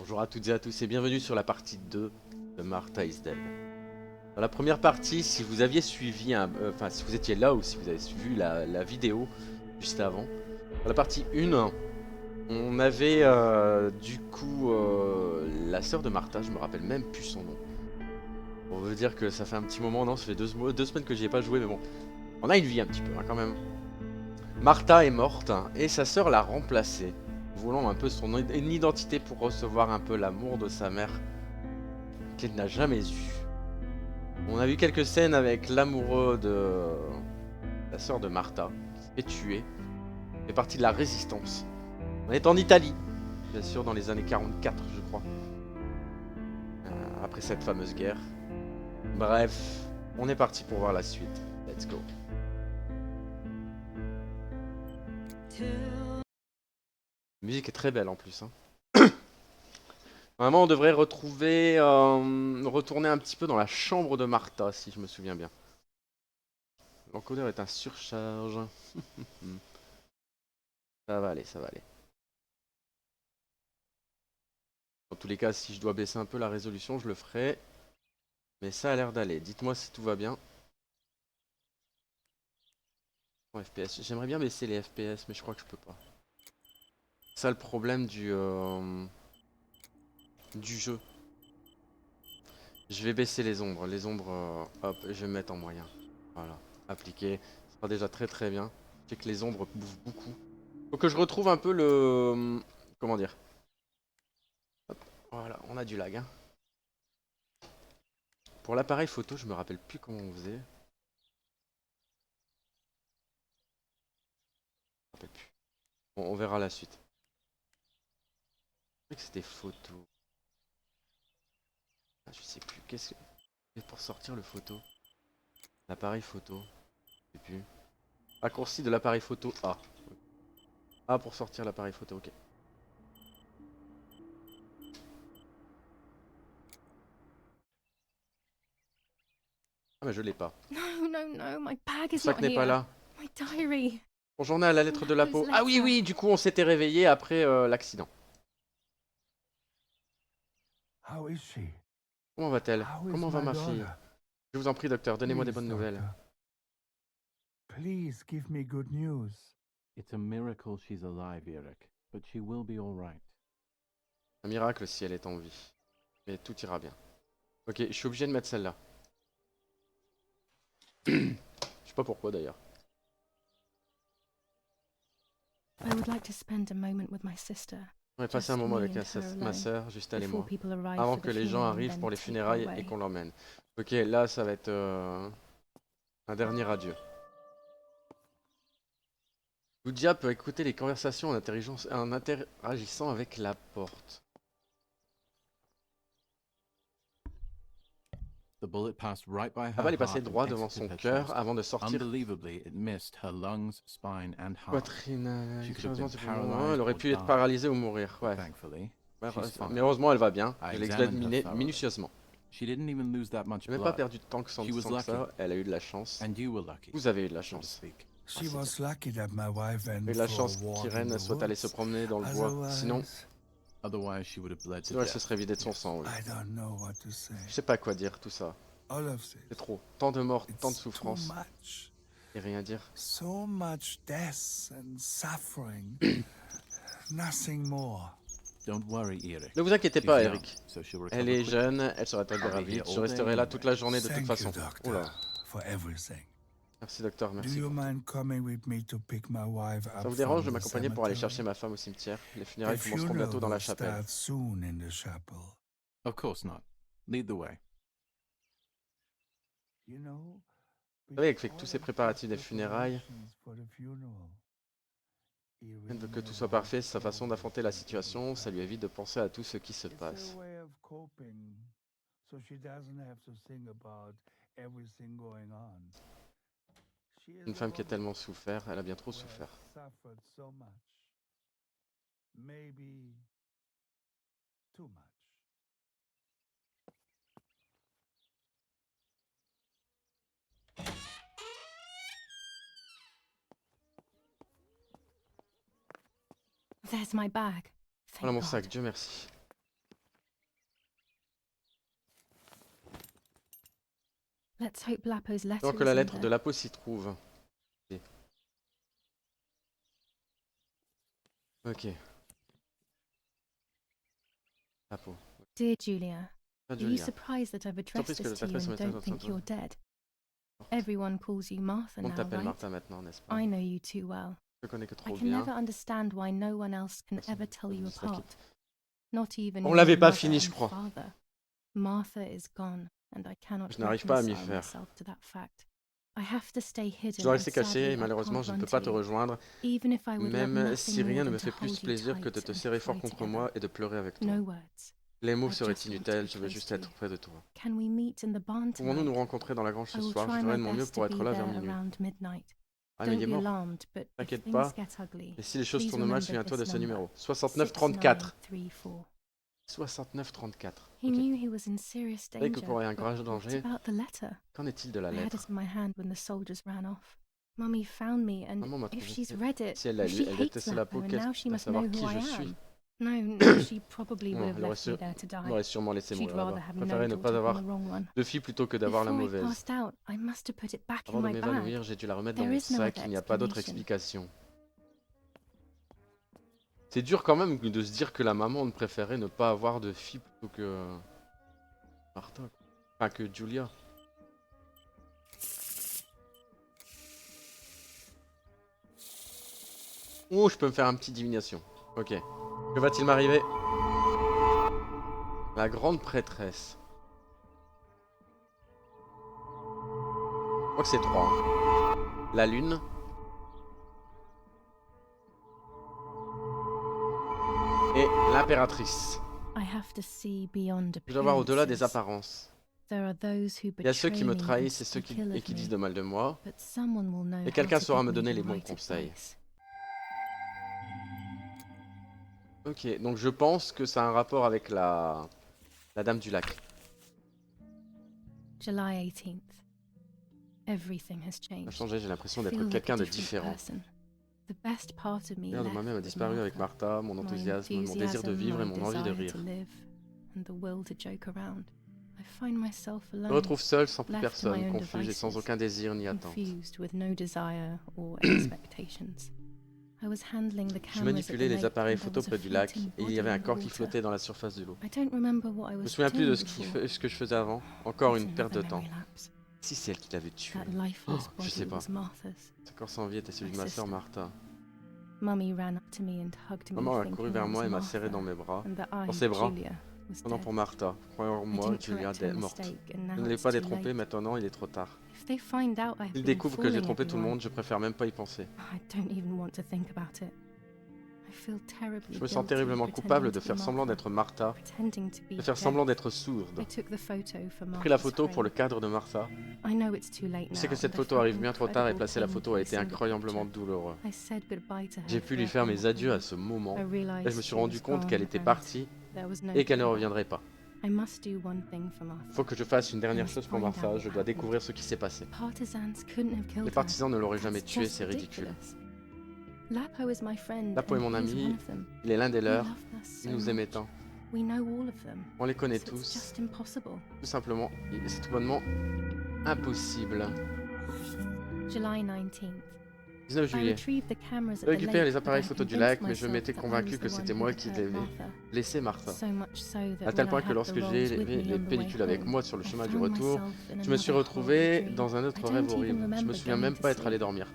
Bonjour à toutes et à tous et bienvenue sur la partie 2 de Martha is Dead. Dans la première partie, si vous aviez suivi, enfin si vous étiez là ou si vous avez suivi la vidéo juste avant, dans la partie 1, on avait du coup la sœur de Martha, je me rappelle même plus son nom. On veut dire que ça fait un petit moment, non, ça fait deux semaines que j'y ai pas joué, mais bon, on a une vie un petit peu hein, quand même. Martha est morte et sa sœur l'a remplacée, voulant un peu son identité pour recevoir un peu l'amour de sa mère qu'elle n'a jamais eu. On a vu quelques scènes avec l'amoureux de la sœur de Martha, qui s'est fait tuer, fait partie de la résistance. On est en Italie, bien sûr, dans les années 44, je crois, après cette fameuse guerre. Bref, on est parti pour voir la suite. Let's go. La musique est très belle en plus. Hein. Vraiment, on devrait retrouver, retourner un petit peu dans la chambre de Martha, si je me souviens bien. L'encodeur est un surcharge. Ça va aller, ça va aller. Dans tous les cas, si je dois baisser un peu la résolution, je le ferai. Mais ça a l'air d'aller. Dites-moi si tout va bien. En FPS. J'aimerais bien baisser les FPS, mais je crois que je peux pas. C'est ça le problème du jeu. Je vais baisser les ombres. Les ombres, hop, je vais me mettre en moyen. Voilà. Appliquer. Ce sera déjà très très bien. Je sais que les ombres bouffent beaucoup. Faut que je retrouve un peu le... Comment dire? Hop, voilà, on a du lag. Hein. Pour l'appareil photo, je me rappelle plus comment on faisait. Je me rappelle plus. Bon, on verra la suite. Je croyais que c'était photo. Ah, je sais plus. Qu'est-ce que... c'est pour sortir le photo? L'appareil photo. Je sais plus. Raccourci de l'appareil photo A. A pour sortir l'appareil photo, ok. Ah mais je l'ai pas. No, no, no, my bag Mon is sac not n'est pas here. là. My diary. Mon journal, la lettre de la Marco's peau. Ah oui, letter. oui, du coup on s'était réveillé après l'accident. How is she? Comment va-t-elle? How is Comment va my ma fille? daughter? Je vous en prie, docteur, donnez-moi des Please, bonnes nouvelles. doctor. Please give me good news. It's a miracle she's alive, Eric, but she will be all right. Un miracle si elle est en vie. Mais tout ira bien. Ok, je suis obligé de mettre celle-là. Je sais pas pourquoi d'ailleurs. I would like to spend a moment with my sister. On va passer un Just moment me avec and her ma alone, sœur, juste elle et before moi. people arrive Avant for que the les gens funeral and arrivent then pour les take her funérailles et away. qu'on l'emmène. Ok, là ça va être un dernier adieu. Ludia peut écouter les conversations en interagissant avec la porte. The bullet passed right by La her balle est passée heart and droit devant exited son her cœur chest. avant de sortir Unbelievably, it missed her lungs, spine, and heart. poitrine. She could have Curieusement, been elle paralyzed aurait or pu être die. paralysée ou mourir. Ouais. Thankfully, Ouais, she's mais fine. heureusement, elle va bien. I Je l'ai examined her examiné thoroughly. minutieusement. She didn't even lose that much J'ai même pas blood. perdu de temps que She was sans que lucky, ça. Elle a eu de la chance. and you were lucky, Vous avez eu de la so to chance. speak. She was lucky that my wife J'ai went eu de la for a chance walk in qu'Irène the soit allée se woods. promener dans le bois. Otherwise, Otherwise, she would have bled to Sinon elle se death. serait vidée de son sang. Oui. I don't know what to say. Je sais pas quoi dire, tout ça. All of this. C'est trop. Tant de morts, tant de It's too souffrances. much. Et rien à dire. So much death and suffering. Nothing more. Don't worry, Eric. Ne vous inquiétez She's pas, young, Eric. so she'll Elle recover est quickly. jeune, elle sera très I'll be vite. here Je all day resterai là anyway. toute la journée de toute Thank façon. you, doctor, Oula. for everything. Merci docteur, Do merci. you Pour tout. mind coming with me to pick my wife Ça up vous dérange de from the m'accompagner pour aller chercher cemetery? ma femme au cimetière? Les The funérailles commenceront funeral bientôt dans la will chapelle. start soon in the chapel. Of course not. Lead the way. You know, Vous savez, avec tous ces préparatifs des funérailles, elle veut que tout soit parfait, c'est sa façon d'affronter la situation, ça lui évite de penser à tout ce qui se passe. Une femme qui a tellement souffert, elle a bien trop souffert. Maybe too much. There's my bag. Voilà Thank mon God. sac, Dieu merci. Let's hope Lapo's letter Tant que is la in lettre de there. Lapo s'y trouve. Ok. Ok. Lapo. Dear Julia, Ah, are you Julia. surprised that I've addressed Surprise que this je to you t'adresse ce and message don't think dans you're dead? Everyone calls you Martha On now, t'appelle right? Martha maintenant, n'est-ce pas? I know you too well. Je te connais que I trop can bien. never understand why no one else can ever tell you Ça quitte. apart. Not even On your l'avait pas mother fini, je and crois. father. Martha is gone, and I cannot Je n'arrive pas à m'y reconcile faire. myself to that fact. I have to stay Je hidden dois and rester caché sadly et I malheureusement can't je ne run peux pas to te you. rejoindre, Even if I would love même si nothing more rien ne than me to fait plus hold you plaisir que de tight te and serrer fort cry contre together. moi et de pleurer avec toi. No words. Les mots I seraient just want to inutiles, be je veux close juste to être you. près de toi. Can we meet in the barn Pouvons-nous nous tonight? rencontrer dans la grange ce I will soir? Je try ferai my de mon mieux best pour to être be là vers there minuit. around midnight. Ah mais il Don't est be mort. alarmed, but if T'inquiète things pas. get ugly, Et si les choses please tournent mal, remember souviens-toi de this ce number, numéro. 6934. 6934. 6934. He Ok. knew he was in serious Vous savez que danger, pour un but grave what danger, about the letter? qu'en est-il de la I had lettre? it in my hand when the soldiers ran off. Mummy found me, and Maman m'a if trouvé. she's read it, Si elle l'a if lu, she elle hates déteste la Lapo, peau, and qu'elle now she va must know savoir who qui I je suis. am. No, she probably Non, would have elle aurait, left me there to die. aurait sûrement laissé She'd mourir rather là-bas. have Préférait no ne pas daughter avoir than the wrong one. de fille plutôt que d'avoir la Before I mauvaise. passed out, I must have put it back in Avant de my bag. m'évanouir, j'ai dû la remettre dans There mon is no sac, other il n'y a pas d'autre explanation. explication. C'est dur quand même de se dire que la maman préférait ne pas avoir de fille plutôt que Martha. Enfin que Julia. Oh, je peux me faire un petit divination. Ok. Que va-t-il m'arriver? La grande prêtresse. Je crois que c'est 3. Hein. La lune. Et l'impératrice. Je dois voir au-delà des apparences. Il y a ceux qui me trahissent et ceux qui disent de mal de moi. Et quelqu'un saura me donner les bons conseils. Ok, donc je pense que ça a un rapport avec la Dame du Lac. July 18th. Everything has Ça a changed. changé, j'ai l'impression I d'être feel like a quelqu'un de different différent. person. The best part of me L'air de left moi-même a with disparu avec Martha. Martha, mon My enthousiasme, mon désir de enthusiasm, vivre et my mon envie de desire rire. to live, and the will to joke around. I find myself Je me alone, retrouve seul, sans plus left to my personne, own confus et sans devices, aucun désir ni attente. confused with no desire or expectations. I was handling the Je cameras at the manipulais les lake appareils and there photo was a près du lac floating et il y body avait un in the corps qui water. flottait dans la surface de l'eau. I don't remember what I Je me was souviens plus doing de before. ce que je faisais avant. Encore It's une perte de another temps. memory lapse. Si c'est elle qui l'avait tué. That lifeless je sais body pas. was Martha's. Ce corps sans vie était celui de My ma sœur sister. Martha. Mummy ran up to me and hugged me, Maman a thinking couru it vers was moi et m'a serré Martha, dans mes bras. and that I, Dans ses bras. Julia, was Prenant dead. pour Martha. I Croyons-moi, didn't Julia correct her est morte. mistake, and Je now ne l'ai it's pas too détrompé, late. maintenant il est trop tard. If they find out I've S'ils been découvrent que j'ai fooling trompé tout le everyone, monde, je préfère même pas y penser. I don't even want to think about it. I feel terribly Je me sens guilty terriblement pretending coupable de to be faire semblant Martha, d'être Martha, pretending to be de faire dead. semblant d'être sourde. I took the photo for J'ai pris la Martha's photo pour le frame. cadre de Martha. I know it's too late Je sais now, que cette and I photo felt arrive bien trop tard et incredible placer la pain photo a été placing the incroyablement picture. douloureux. I said goodbye to her J'ai pu lui forever faire and mes adieux à ever. ce moment I et realized je me suis she rendu was compte qu'elle gone était and partie there was no et qu'elle ne going back. reviendrait pas. I must do one thing for Martha. Il faut que je fasse une dernière must chose pour find out Martha, what je dois happened. découvrir ce qui s'est passé. Partisans couldn't have killed Les her. partisans ne l'auraient jamais That's tuée, just c'est ridicule. ridiculous. Lapo is my friend, Lapo est and mon he's ami, one of them. il est l'un des He leurs, loved us il so nous aimait much. tant. We know all of them. On les connaît So it's tous, just impossible. tout simplement, c'est tout bonnement impossible. July 19th. 19 I juillet. retrieved the cameras J'ai at the récupéré lake, les but appareils I photo du convinced lac, mais je myself m'étais that I convaincu was que the c'était one moi who qui had hurt devais Martha. blesser Martha. So much so that À tel when I point que had lorsque the j'ai rolls with me les on the way pellicules avec home, moi sur le I chemin du found retour, myself in je me suis another horrible retrouvé dream. dans un autre I don't rêve even horrible. Je remember me souviens going même to pas être allé sleep. dormir.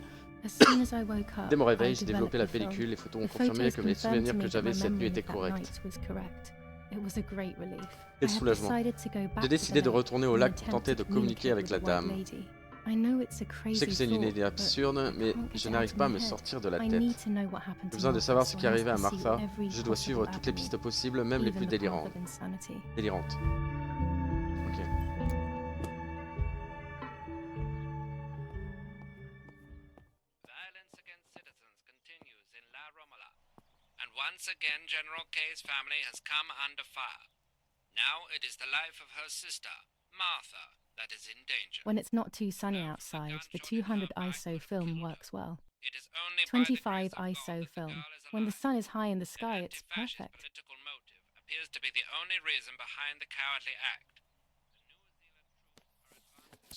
As soon as I woke up, Dès mon I réveil, j'ai développé la developed the film. pellicule, les photos ont The confirmé photos que mes confirmed to souvenirs me que that j'avais my cette nuit memory étaient of that corrects. night was correct. It was a great relief. Quel I had soulagement. decided to go back J'ai to the décidé de lake retourner au in lac an pour attempt tenter to de communiquer avec with la the white dame. lady. I know it's a Je sais crazy que c'est une idée thought, but absurde, mais I can't je get it n'arrive out pas à of me my head. sortir de la I tête. need to know what happened J'ai to besoin de Martha, savoir so ce I qui est arrivé à must pursue Martha. every Je dois suivre possible toutes les avenue, pistes possibles, même les even plus the path of insanity. délirantes. Ok. Violence against citizens continues in La Romola, and once again General K's family has come under fire. Now it is the life of her sister, Martha, that is in danger. When it's not too sunny outside, the 200 ISO film works well. It is only by the 25 grace of God ISO that the film. girl is When the alive. sun is high in the An sky, it's anti-fascist perfect. political motive appears to be the only reason behind the cowardly act.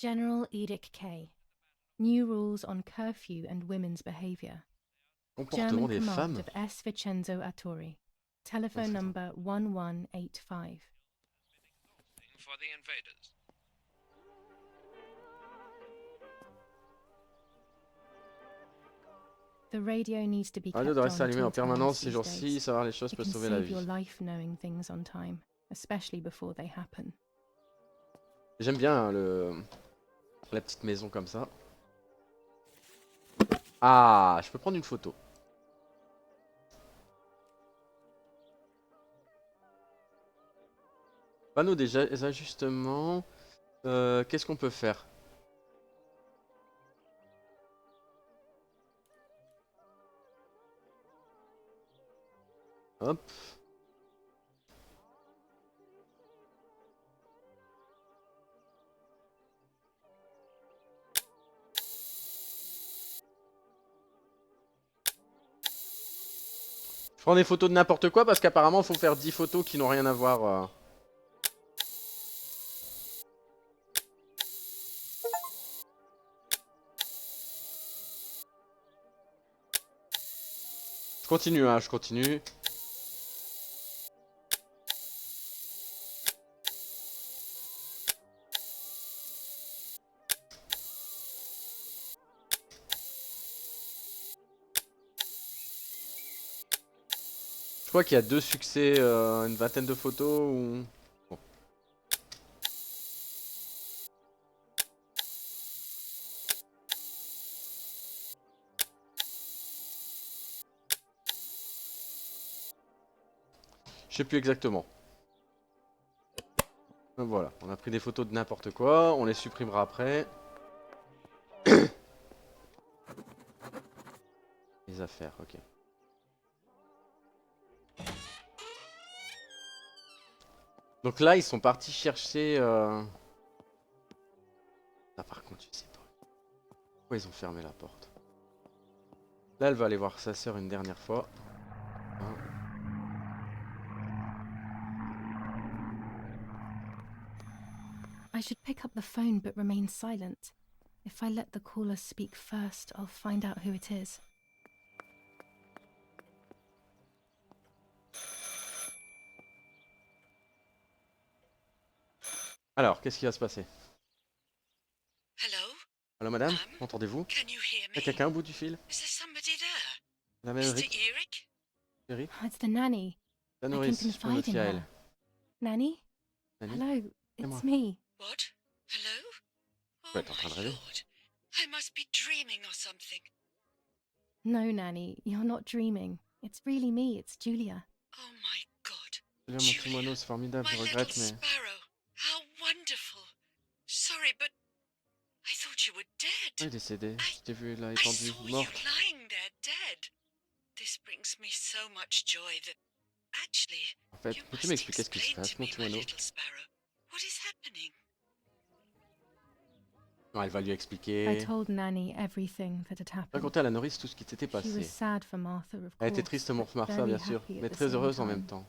General Edict K. New rules on curfew and women's behavior. Comportement German des command femmes. of S. Vincenzo Attori. Telephone number 1185. For the invaders. The radio needs to be La radio kept doit on rester allumée en at all permanence times ces these jours-ci, days. savoir les choses It peut can sauver la save your vie. life knowing things on time, especially before they happen. J'aime bien la petite maison comme ça. Ah, je peux prendre une photo. Panneau des ajustements. Qu'est-ce qu'on peut faire? Hop. Je prends des photos de n'importe quoi parce qu'apparemment il faut faire 10 photos qui n'ont rien à voir. Je continue, hein, je continue. Je crois qu'il y a 2 succès, une vingtaine de photos ou... Bon. Je sais plus exactement. Donc voilà, on a pris des photos de n'importe quoi, on les supprimera après. Les affaires, ok. Donc là, ils sont partis chercher... Ah, par contre, je sais pas. Pourquoi ils ont fermé la porte? Là, elle va aller voir sa sœur une dernière fois. Hein. I should pick up the phone but remain silent. If I let the caller speak first, I'll find out who it is. Alors, qu'est-ce qui va se passer? Hello? Allô, madame? M'entendez-vous? Can you hear Y'a me? quelqu'un au bout du fil? Is there somebody there? La Mr. Eric? Eric? Eric? Oh, it's the nanny. La I can nourrice, je peux me confide in fier à her. elle. Nanny? Nanny? Hello, moi. it's me. What? Hello? peux Oh être en train de my rêver. lord. I must be dreaming or something. No, Nanny, you're not dreaming. It's really me, it's Julia. Oh my god. Julia Montumano, c'est formidable, My je little regrette, mais... sparrow. How wonderful. Sorry, but I thought you were Ah, il est dead. décédé. Je t'ai vu là, I étendu, saw you morte. lying there dead. This brings me so much joy that actually En fait, you peux-tu must m'expliquer ce qui se explain passe, to me, my Montumano? little sparrow. What is happening? Non, elle va lui I expliquer. told Nanny everything that had happened. Raconter à la nourrice tout ce qui s'était She was passé. sad for Martha, of Elle était course, triste pour but Martha, very bien sûr, happy at mais the très same heureuse en time. même temps.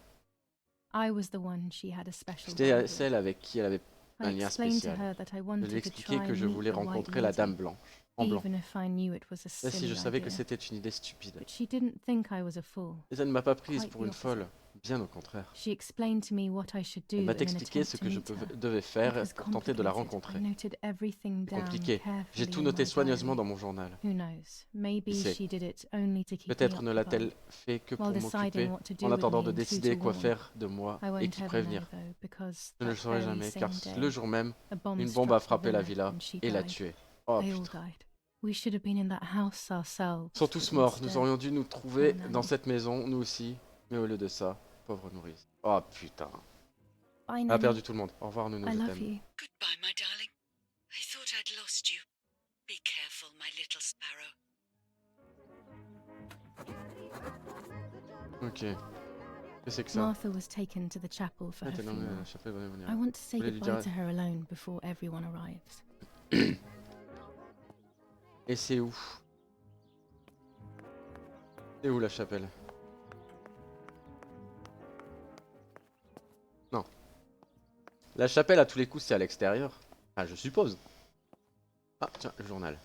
I was the one she had a special bond J'étais with. celle avec qui elle avait un I lien explained to spécial. her that I Je wanted lui ai to expliqué try que and je meet voulais the white rencontrer la lady, dame blanche, en blanc. even if I knew it was a Même si je silly savais que idea. c'était une idée stupide. But she didn't think I was a fool. Et ça ne m'a pas prise Quite pour the une folle, opposite. bien au contraire. She explained to me what I should do Elle m'a in an expliqué attempt ce to que je meet her. devais It faire was pour tenter de la complicated. rencontrer. I noted everything C'est down compliqué. J'ai carefully tout in noté my soigneusement diary. dans mon journal. Who knows? Maybe Qui sait? she did it only to keep me Peut-être ne l'a-t-elle occupied. fait que pour While m'occuper, deciding what to do en with attendant me de and who décider to quoi warn. faire de moi I et won't qui ever know prévenir. though, because Je ne le that saurai very jamais, same car day, le jour même, a bomb une bombe a struck the frappé la villa villa and she et l'a died. tuée. Oh They all putain. died. We should have been in that house ourselves. Ils sont tous but morts, nous instead- aurions dû nous trouver Oh, dans Nanny. cette maison, nous aussi. Mais au lieu de ça, pauvre nourrice. Oh putain. Bye, Elle a Nanny. perdu tout le monde. Au revoir, Nounou, I je love t'aime. you. Goodbye, my darling. I thought I'd lost you. Be careful, my little sparrow. Ok. Qu'est-ce que c'est que ça? Martha was taken to the chapel for Ah, her t'es nommé à funeral. la chapelle, venez venir. I want to say Voulez lui goodbye dire- to her alone before everyone arrives. Et c'est où? C'est où la chapelle? Non. La chapelle, à tous les coups, c'est à l'extérieur. Ah, je suppose. Ah tiens, le journal.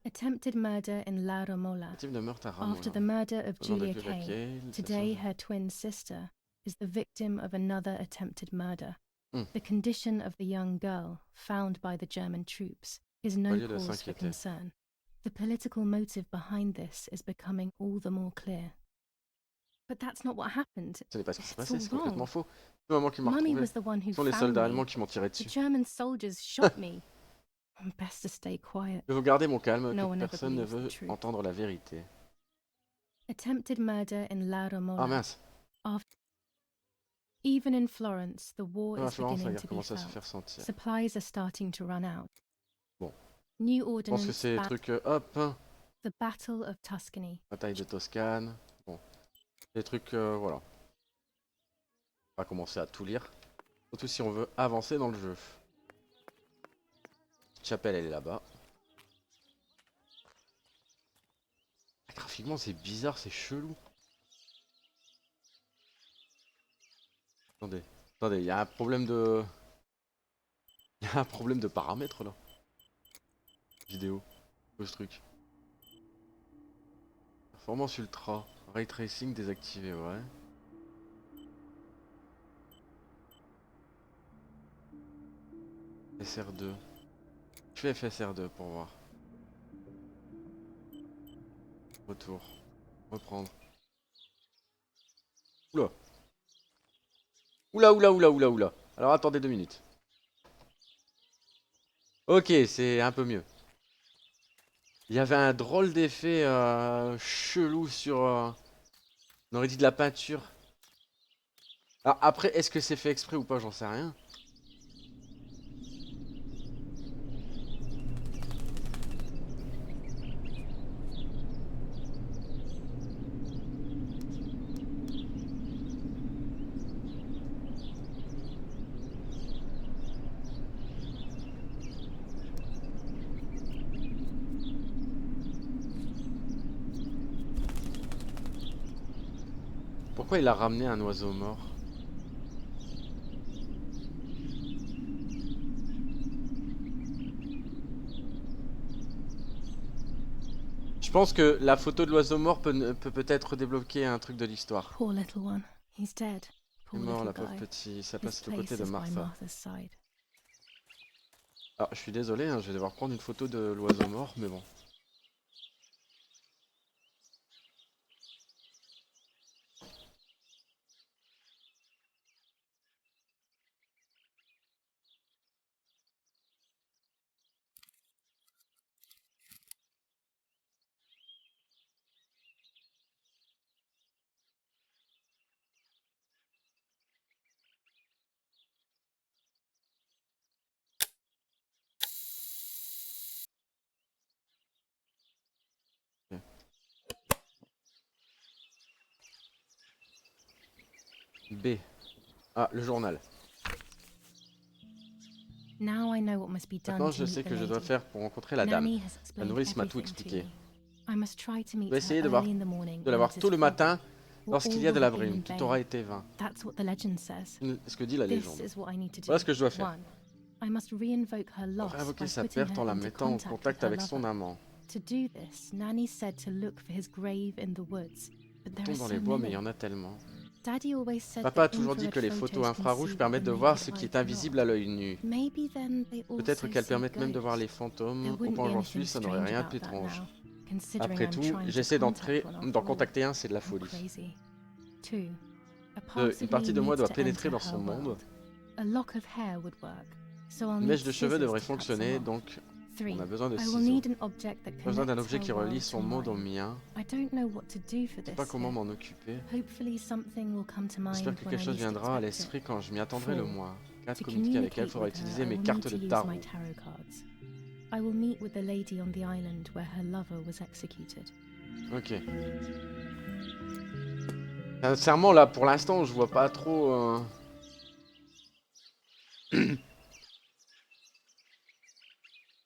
Attempted murder in La Romola. Tentative de meurtre à After the Ramola. murder of Au nom de Julia Julia Kay, Kay, today l'assassin- her twin sister is the victim of another attempted murder. Hmm. The condition of the young girl, found by the German troops, is no Au lieu de cause for s'inquiéter. concern. The political motive behind this is becoming all the more clear. But that's not what happened. Ce n'est pas ce qui s'est It's passé, all c'est complètement wrong. faux. C'est maman qui m'a Mummy retrouvé. was the one who Ce sont les found soldats me. allemands qui m'ont tiré The dessus. German soldiers shot me. Best to stay quiet. Je veux garder mon calme, No que one ever personne ne believes veut the truth. entendre la vérité. Attempted murder in La Romola. Ah mince, Even in Florence, the war à is Florence, la beginning guerre to be commence à se felt. faire sentir. Supplies are starting to run out. Bon. New Je pense que ordnance. c'est des trucs, hop, The Battle of Tuscany. bataille de Toscane. Bon, des trucs, voilà. On va commencer à tout lire. Surtout si on veut avancer dans le jeu. Cette chapelle, elle est là-bas. Graphiquement, c'est bizarre, c'est chelou. Attendez, attendez, il y a un problème de... Il y a un problème de paramètres là. Vidéo, ce truc. Performance ultra, ray tracing désactivé, ouais. FSR2. Je fais FSR2 pour voir. Retour. Reprendre. Oula. Oula, oula, oula, oula, oula. Alors attendez 2 minutes. Ok, c'est un peu mieux. Il y avait un drôle d'effet chelou sur... on aurait dit de la peinture. Alors après, est-ce que c'est fait exprès ou pas, j'en sais rien. Pourquoi il a ramené un oiseau mort? Je pense que la photo de l'oiseau mort peut peut-être débloquer un truc de l'histoire. Poor little one. He's dead. Il est Poor mort, la little pauvre guy. petit. Ça This passe de place côté de is by Martha. Martha's side. Alors, je suis désolé, hein, je vais devoir prendre une photo de l'oiseau mort, mais bon. B. Ah, le journal. Now I know what must be done Maintenant, to je meet sais the que je dois lady. faire pour rencontrer la dame. Nanny has explained nourrice m'a tout everything to expliqué. me. I must try to meet Je vais essayer her de voir, early in the morning de la when voir it is tôt le foggy. matin Or lorsqu'il all y a de will la have been brume. in Tout vain. aura été vain. That's what the legend says. Ce que dit la This légende. is what I need to do. Voilà ce que je dois faire. 1. I must re-invoke her Pour loss réinvoquer by sa putting perte her en la into mettant en contact contact with her avec son lover. amant. To do this, Nanny said to look for his grave in the woods, but there Tombe are dans so les bois, mais il many. y en a tellement. Daddy always said Papa a that toujours dit que les infrared photos photos can infrarouges see permettent what de the voir naked ce qui eye est cannot. invisible à l'œil nu. Maybe then they Peut-être also qu'elles see permettent même de voir les ghosts. fantômes. There wouldn't be Autant j'en anything suis, ça n'aurait strange rien about that d'étrange. now, considering Après I'm tout, trying to j'essaie contact one d'en after all. contacter un, c'est de la I'm folie. crazy. 2. A part Une of partie me de moi needs doit to pénétrer enter dans son her monde. world. A lock of hair would work, so I'll Une need mèche de cheveux scissors devrait to cut some fonctionner, off. donc 3. on a besoin de I will ciseaux. need an object that J'ai besoin d'un connects objet her qui relie world son to monde au mine. mien. I don't know what to do for Je sais this pas comment yet. m'en occuper. Hopefully something will come to mind J'espère que when quelque I chose least viendra à expect it. l'esprit quand je m'y attendrai le 4. moins. 4. To Communiquer avec elle, communicate faudra with her, utiliser I mes will cartes need to de use tarot. my tarot cards. I will meet with the lady on the island where her lover was executed. Ok. Sincèrement, là, pour l'instant, je vois pas trop...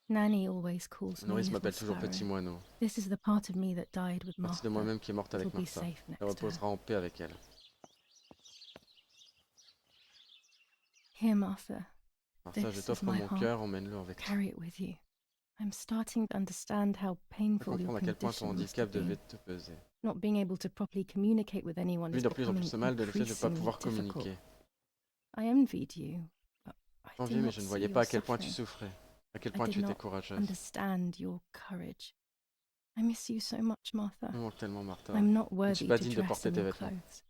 Nanny always calls me Nourrice Little m'appelle toujours Sparrow. Petit Moineau. This is the part of me that died with Partie de Martha. moi-même qui est morte avec It'll be Martha. safe Elle next to her. reposera en paix avec elle. Here, Martha. Martha, je This is t'offre my mon heart. cœur, emmène-le avec toi. Carry it with you. I'm starting to understand how Je painful your comprends à quel point ton condition must handicap have been. devait te peser. Not being able to properly communicate with anyone Lui, is de plus en becoming plus mal de le fait de ne pas increasingly pouvoir difficult. communiquer. I envied you, but I did J'enviais, mais not je ne see voyais your pas à quel point tu suffering. souffrais, à quel I point did tu étais not courageuse. understand your courage. I miss you so much, Martha. Je me manque tellement, Martha. I'm not Je ne suis worthy pas to digne de dress porter in tes your vêtements. clothes.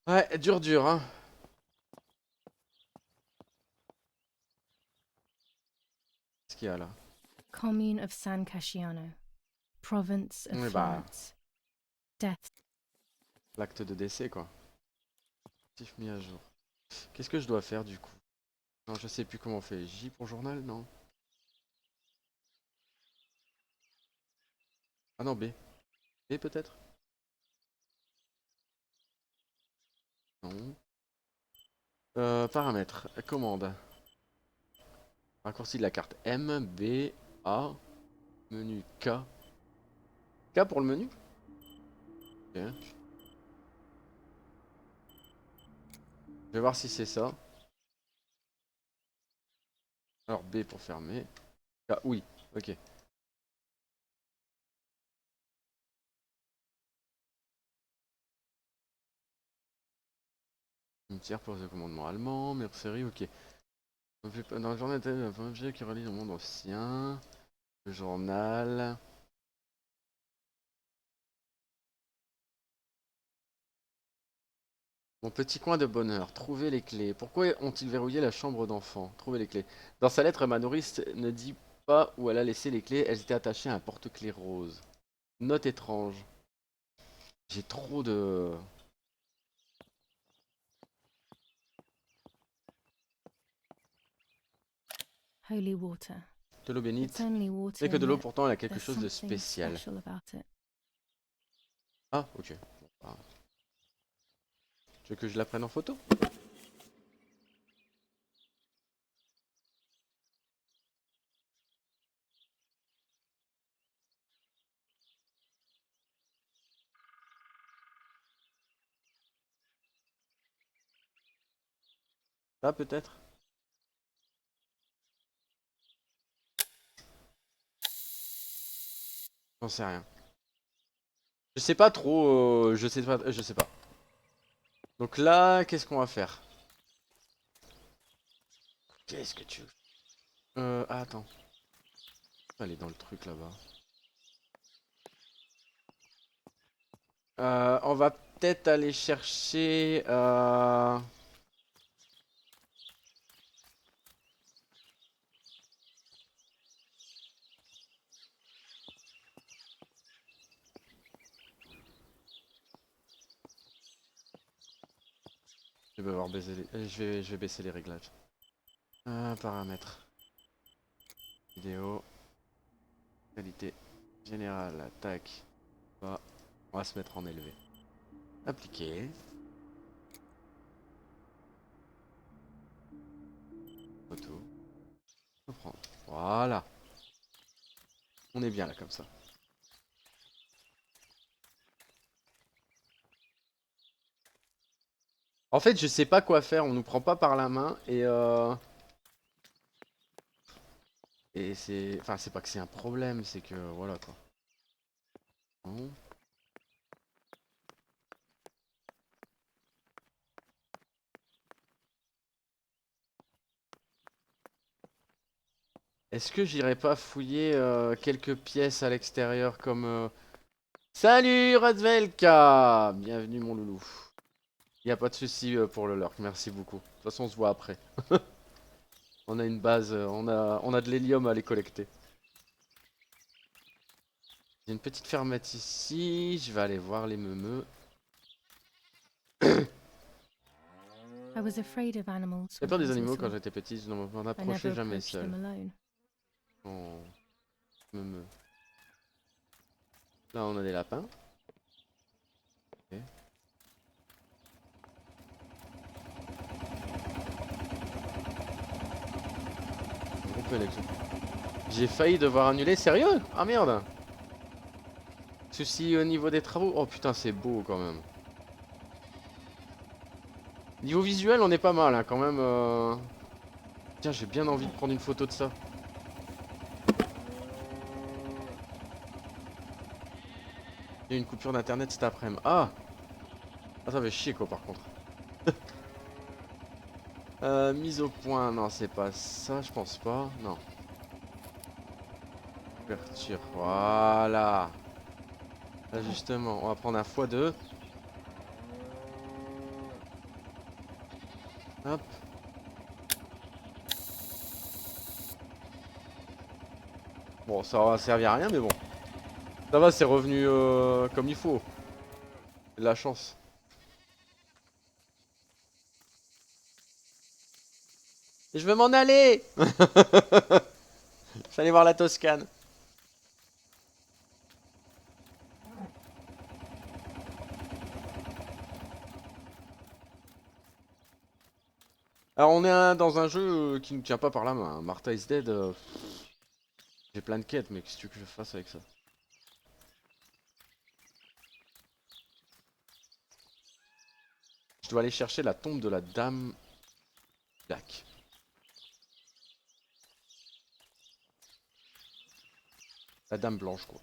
Ouais, dur, hein. Qu'est-ce qu'il y a là? Commune of San Casciano, province of Oui, bah, Florence. Death. l'acte de décès, quoi. Actif mis à jour. Qu'est-ce que je dois faire, du coup? Non, je sais plus comment on fait. J pour journal, non? Ah non, B. B, peut-être? Non. Paramètres. Commande. Raccourci de la carte. M, B, A. Menu K. K pour le menu? Ok. Je vais voir si c'est ça. Alors B pour fermer. K, oui, ok. Cimetière pour le commandement allemand, mercerie, ok. Dans le journal, un objet qui relie le monde ancien. Le journal. Mon petit coin de bonheur, trouver les clés. Pourquoi ont-ils verrouillé la chambre d'enfant? Trouver les clés. Dans sa lettre, ma nourrice ne dit pas où elle a laissé les clés. Elles étaient attachées à un porte-clés rose. Note étrange. J'ai trop de... Holy water. De l'eau It's bénite. only water. Mais que de and l'eau, yet pourtant, elle a quelque there's chose de something spécial. special about it. Ah, ok. Bon, bah. Tu veux que je la prenne en photo? Là, peut-être? J'en sais rien. Je sais pas trop, je sais pas, je sais pas. Donc là, qu'est-ce qu'on va faire? Qu'est-ce que tu veux? Ah, attends. Elle est dans le truc là-bas. On va peut-être aller chercher... Je vais avoir baissé les... je vais baisser les réglages. Paramètres. Vidéo. Qualité. Générale. Tac. Bah, on va se mettre en élevé. Appliquer. Photo. Reprendre. Voilà. On est bien là comme ça. En fait, je sais pas quoi faire. On nous prend pas par la main et c'est... Enfin, c'est pas que c'est un problème, c'est que... Voilà, quoi. Bon. Est-ce que j'irai pas fouiller quelques pièces à l'extérieur comme... Salut Radvelka! Bienvenue mon loulou. Y a pas de souci pour le lurk, merci beaucoup. De toute façon, on se voit après. On a une base, on a de l'hélium à aller collecter. Il y a une petite fermette ici, je vais aller voir les meumeux. I was afraid of animals. J'ai when peur I des was animaux quand little. j'étais petit, je ne m'en I approchais never jamais approached them seul. alone. Oh, meumeux. Là, on a des lapins. Ok. Groupe élection. J'ai failli devoir annuler, sérieux? Ah merde! Souci au niveau des travaux? Oh putain, c'est beau quand même. Niveau visuel, on est pas mal hein, quand même. Tiens, j'ai bien envie de prendre une photo de ça. Il y a une coupure d'internet cet après-midi. Ah! Ah, ça fait chier quoi par contre. Mise au point, non c'est pas ça, je pense pas. Non. Ouverture, voilà. Là justement, on va prendre un x2. Hop. Bon, ça va servir à rien, mais bon. Ça va, c'est revenu comme il faut. De la chance. Et je veux m'en aller. J'allais voir la Toscane. Alors on est dans un jeu qui ne tient pas par la main. Martha is Dead. J'ai plein de quêtes, mais qu'est-ce que tu veux que je fasse avec ça? Je dois aller chercher la tombe de la dame Black. La dame blanche quoi.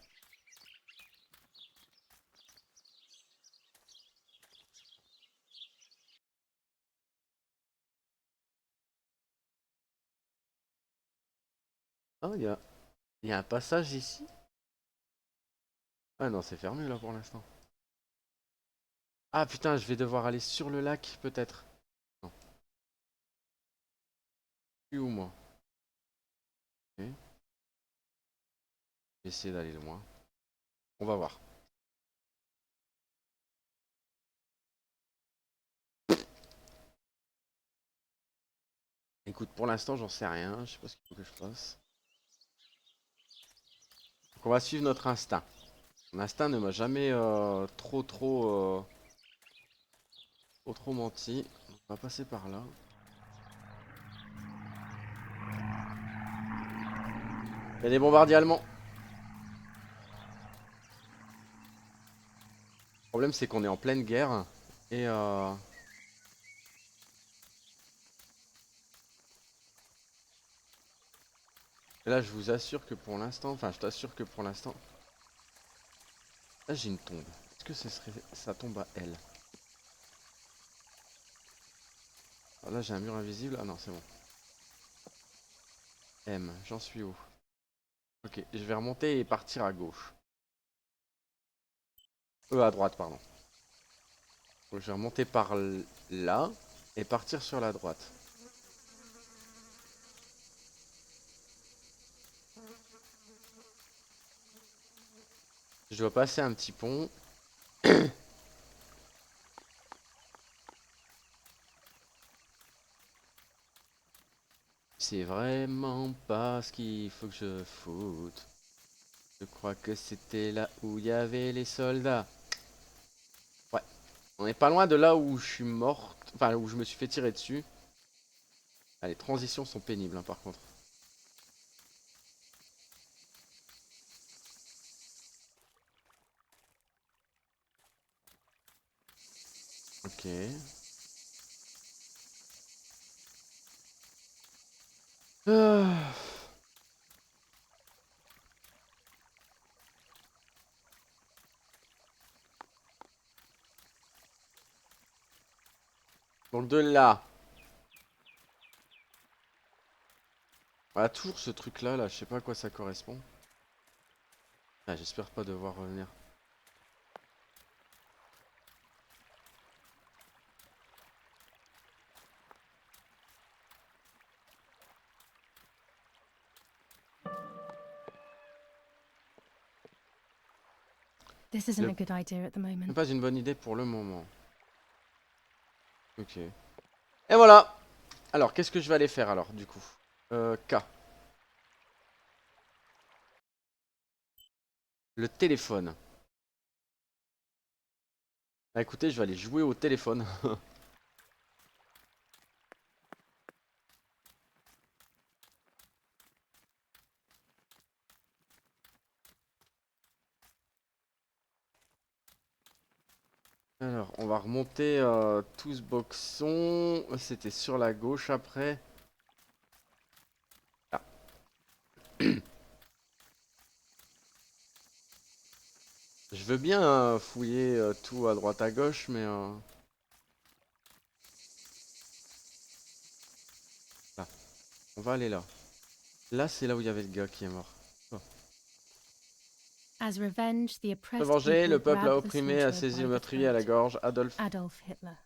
Ah, il y a un passage ici. Ah non, c'est fermé là pour l'instant. Ah putain, je vais devoir aller sur le lac peut-être. Non. Je suis où moi? Ok. Je vais essayer d'aller loin. On va voir. Écoute, pour l'instant, j'en sais rien. Je sais pas ce qu'il faut que je fasse. Donc, on va suivre notre instinct. Mon instinct ne m'a jamais trop menti. On va passer par là. Il y a des bombardiers allemands. Le problème, c'est qu'on est en pleine guerre. Et là, je vous assure que pour l'instant, enfin, je t'assure que pour l'instant, là, j'ai une tombe. Est-ce que ce serait sa tombe à elle? Ah, là, j'ai un mur invisible. Ah non, c'est bon. M, j'en suis où? Ok, je vais remonter et partir à gauche. À droite, pardon. Donc, je vais remonter par là et partir sur la droite. Je dois passer un petit pont. C'est vraiment pas ce qu'il faut que je foute. Je crois que c'était là où il y avait les soldats. Ouais, on est pas loin de là où je suis morte. Enfin, où je me suis fait tirer dessus. Ah, les transitions sont pénibles, hein, par contre. Ok. Ah. Donc de là. Voilà, toujours ce truc là, je sais pas à quoi ça correspond. Ah, j'espère pas devoir revenir. This isn't a good idea at the C'est moment. pas une bonne idée pour le moment. Ok. Et voilà. Alors, qu'est-ce que je vais aller faire alors, du coup? K. Le téléphone. Bah écoutez, je vais aller jouer au téléphone. Alors, On va remonter tout ce boxon. C'était sur la gauche après. Ah. Je veux bien fouiller tout à droite à gauche, mais... Là. On va aller là. Là, c'est là où il y avait le gars qui est mort. Oh. As revenge, the Se oppressed venger, le people peuple a grabbed the opprimé, a slaughtered saisi by le the meurtrier à la throat. gorge. Adolf Hitler,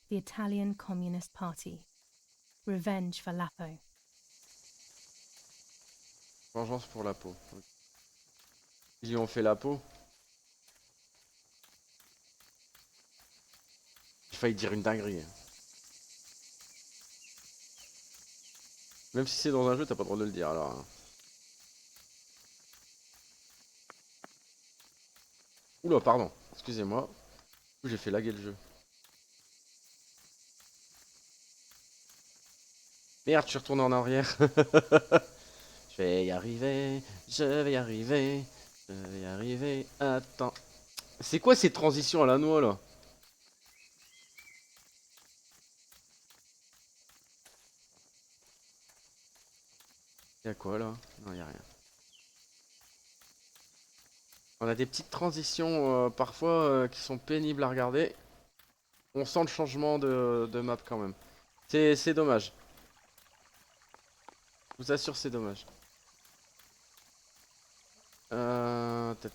the Italian Communist Party. Revenge for Lapo. Vengeance pour la peau. Ils lui ont fait la peau. J'ai failli dire une dinguerie. Même si c'est dans un jeu, t'as pas le droit de le dire alors. Hein. Oula, pardon. Excusez-moi. J'ai fait laguer le jeu. Merde, je suis retourné en arrière. Je vais y arriver. Je vais y arriver. Je vais y arriver. Attends. C'est quoi ces transitions à la noix là? Y'a quoi là? Non, y'a rien. On a des petites transitions parfois qui sont pénibles à regarder. On sent le changement de map quand même. C'est dommage. Je vous assure, c'est dommage. Tac.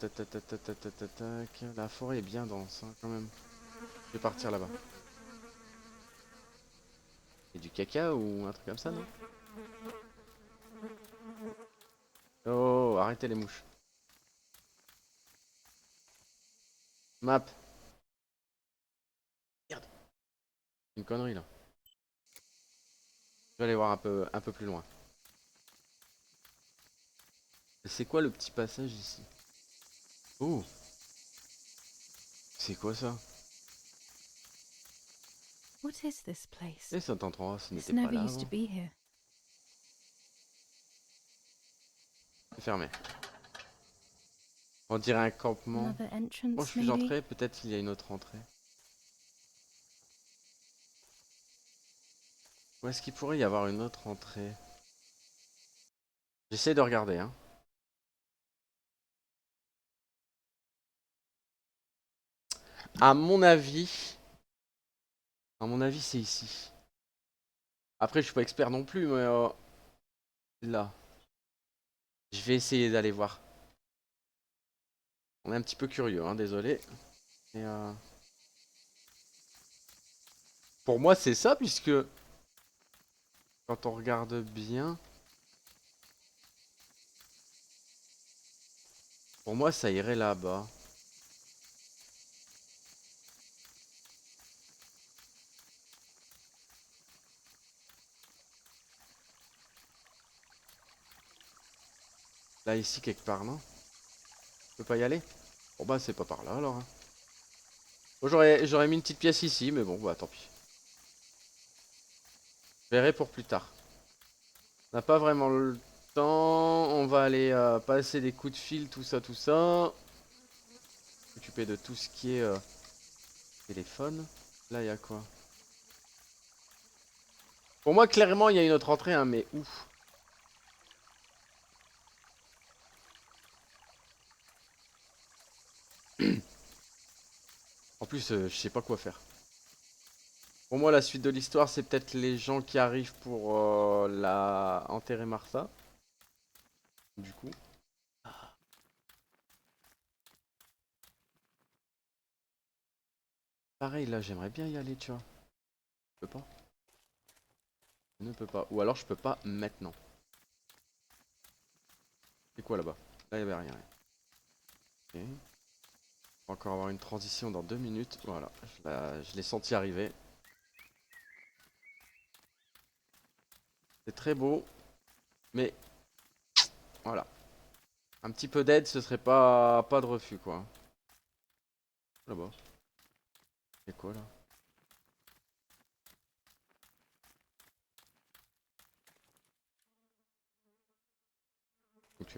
La forêt est bien dense hein, quand même. Je vais partir là-bas. C'est du caca ou un truc comme ça, non? Oh, arrêtez les mouches. Map. Merde. Une connerie là. Je vais aller voir un peu plus loin. C'est quoi le petit passage ici? Oh. C'est quoi ça? What is this place? Et cet endroit, ce This n'était pas never là used to avant. be here. C'est fermé. On dirait un campement. Another Moi je entrance, suis maybe? entré, peut-être qu'il y a une autre entrée. Où est-ce qu'il pourrait y avoir une autre entrée? J'essaie de regarder hein. À mon avis c'est ici. Après je suis pas expert non plus mais là. Je vais essayer d'aller voir. On est un petit peu curieux hein, désolé. Et pour moi c'est ça puisque quand on regarde bien. Pour moi ça irait là-bas. Là ici quelque part non? Je peux pas y aller? Bon bah c'est pas par là alors. Hein. Bon, j'aurais mis une petite pièce ici mais bon bah tant pis. Je verrai pour plus tard. On n'a pas vraiment le temps. On va aller passer des coups de fil, tout ça, tout ça. S'occuper de tout ce qui est téléphone. Là, il y a quoi? Pour moi, clairement, il y a une autre entrée, hein, mais où? En plus, je sais pas quoi faire. Pour moi, la suite de l'histoire, c'est peut-être les gens qui arrivent pour la enterrer Martha. Du coup. Pareil, là, j'aimerais bien y aller, tu vois. Je peux pas. Je ne peux pas. Ou alors, je peux pas maintenant. C'est quoi là-bas? Là, il y avait rien. Ok. On va encore avoir une transition dans 2 minutes. Voilà, je l'ai senti arriver. C'est très beau. Mais voilà. Un petit peu d'aide, ce serait pas de refus quoi. Là-bas. C'est quoi là? Ok.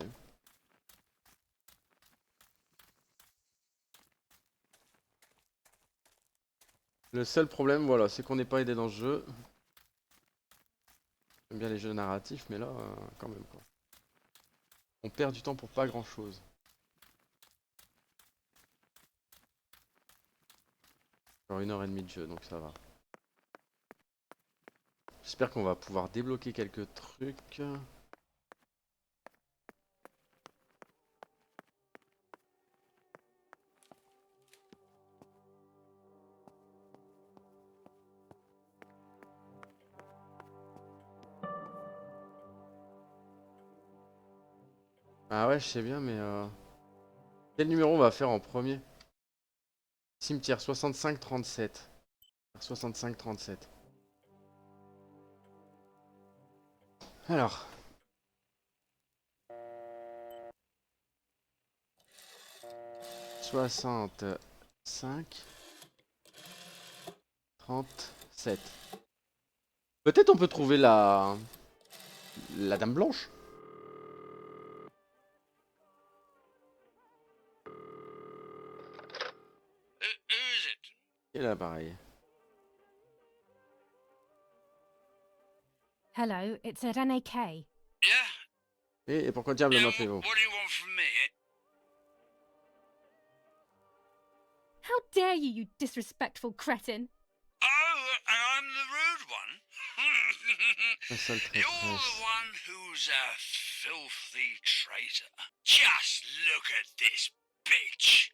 Le seul problème, voilà, c'est qu'on n'est pas aidé dans le jeu. J'aime bien les jeux narratifs, mais là, quand même quoi. On perd du temps pour pas grand chose. Genre 1h30 de jeu, donc ça va. J'espère qu'on va pouvoir débloquer quelques trucs. Ah ouais, je sais bien, mais quel numéro on va faire en premier? Cimetière 65-37. 65-37. Alors. « 65 37. Peut-être on peut trouver la dame blanche. Who is it? Et là pareil. Hello, it's Irene K. Yeah? Et pourquoi diable Yeah, m'appelez-vous? what do you want from me? How dare you, you disrespectful cretin! Oh, I'm the rude one? La seule You're traîtresse. the one who's a filthy traitor. Just look at this bitch.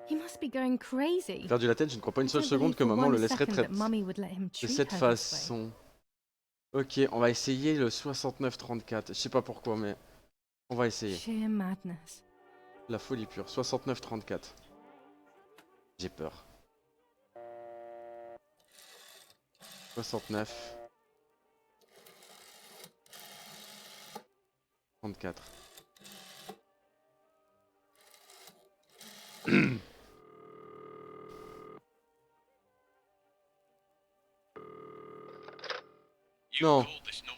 He must be going crazy. Perdu la tête, je ne crois pas une I seule don't seconde believe que for maman one le laisserait second that traiter Mummy would let him de treat cette her this way. façon. Ok, on va essayer le 69-34. Je sais pas pourquoi, mais on va essayer. Sheer madness. La folie pure. 69-34. J'ai peur. 69. 34. You Non. called this number.